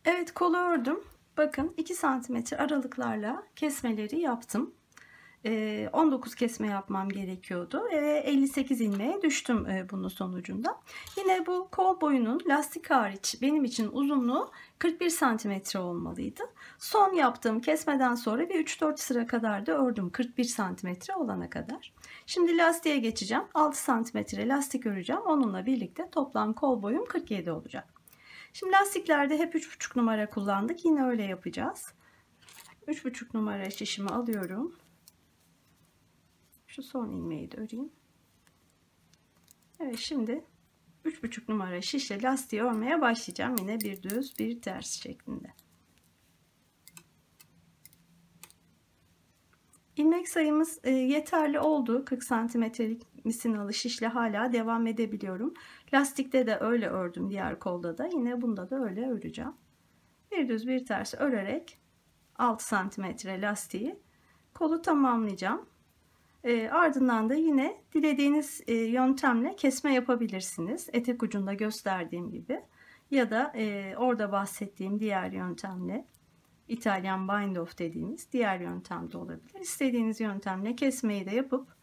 Evet, kolu ördüm. Bakın 2 santimetre aralıklarla kesmeleri yaptım. 19 kesme yapmam gerekiyordu. 58 ilmeğe düştüm bunun sonucunda. Yine bu kol boyunun lastik hariç benim için uzunluğu 41 santimetre olmalıydı. Son yaptığım kesmeden sonra bir 3-4 sıra kadar da ördüm 41 santimetre olana kadar. Şimdi lastiğe geçeceğim. 6 santimetre lastik öreceğim. Onunla birlikte toplam kol boyum 47 olacak. Şimdi lastiklerde hep 3,5 numara kullandık. Yine öyle yapacağız. 3,5 numara şişimi alıyorum. Şu son ilmeği de öreyim. Evet, şimdi 3,5 numara şişle lastiği örmeye başlayacağım. Yine bir düz bir ters şeklinde. İlmek sayımız yeterli oldu. 40 santimetrelik misinalı şişle hala devam edebiliyorum. Lastikte de öyle ördüm, diğer kolda da. Yine bunda da öyle öreceğim. Bir düz bir ters örerek 6 santimetre lastiği kolu tamamlayacağım. Ardından da yine dilediğiniz yöntemle kesme yapabilirsiniz. Etek ucunda gösterdiğim gibi ya da orada bahsettiğim diğer yöntemle, İtalyan bind off dediğimiz diğer yöntem de olabilir. İstediğiniz yöntemle kesmeyi de yapıp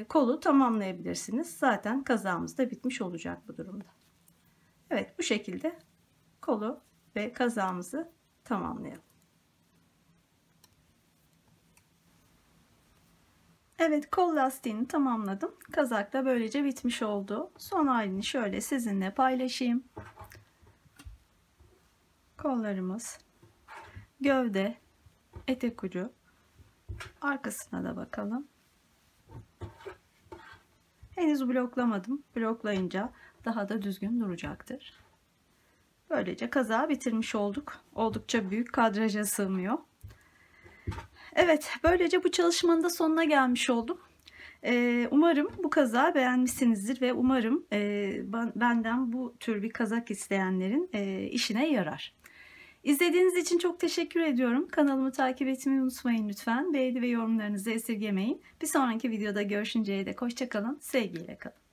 kolu tamamlayabilirsiniz. Zaten kazağımız da bitmiş olacak bu durumda. Evet, bu şekilde kolu ve kazağımızı tamamlayalım. Evet, kol lastiğini tamamladım. Kazak da böylece bitmiş oldu. Son halini şöyle sizinle paylaşayım. Kollarımız, gövde, etek ucu, arkasına da bakalım. Henüz bloklamadım. Bloklayınca daha da düzgün duracaktır. Böylece kazağı bitirmiş olduk. Oldukça büyük, kadraja sığmıyor. Evet, böylece bu çalışmanın da sonuna gelmiş oldum. Umarım bu kazağı beğenmişsinizdir ve umarım benden bu tür bir kazak isteyenlerin işine yarar. İzlediğiniz için çok teşekkür ediyorum. Kanalımı takip etmeyi unutmayın lütfen. Beğeni ve yorumlarınızı esirgemeyin. Bir sonraki videoda görüşünceye dek hoşça kalın, sevgiyle kalın.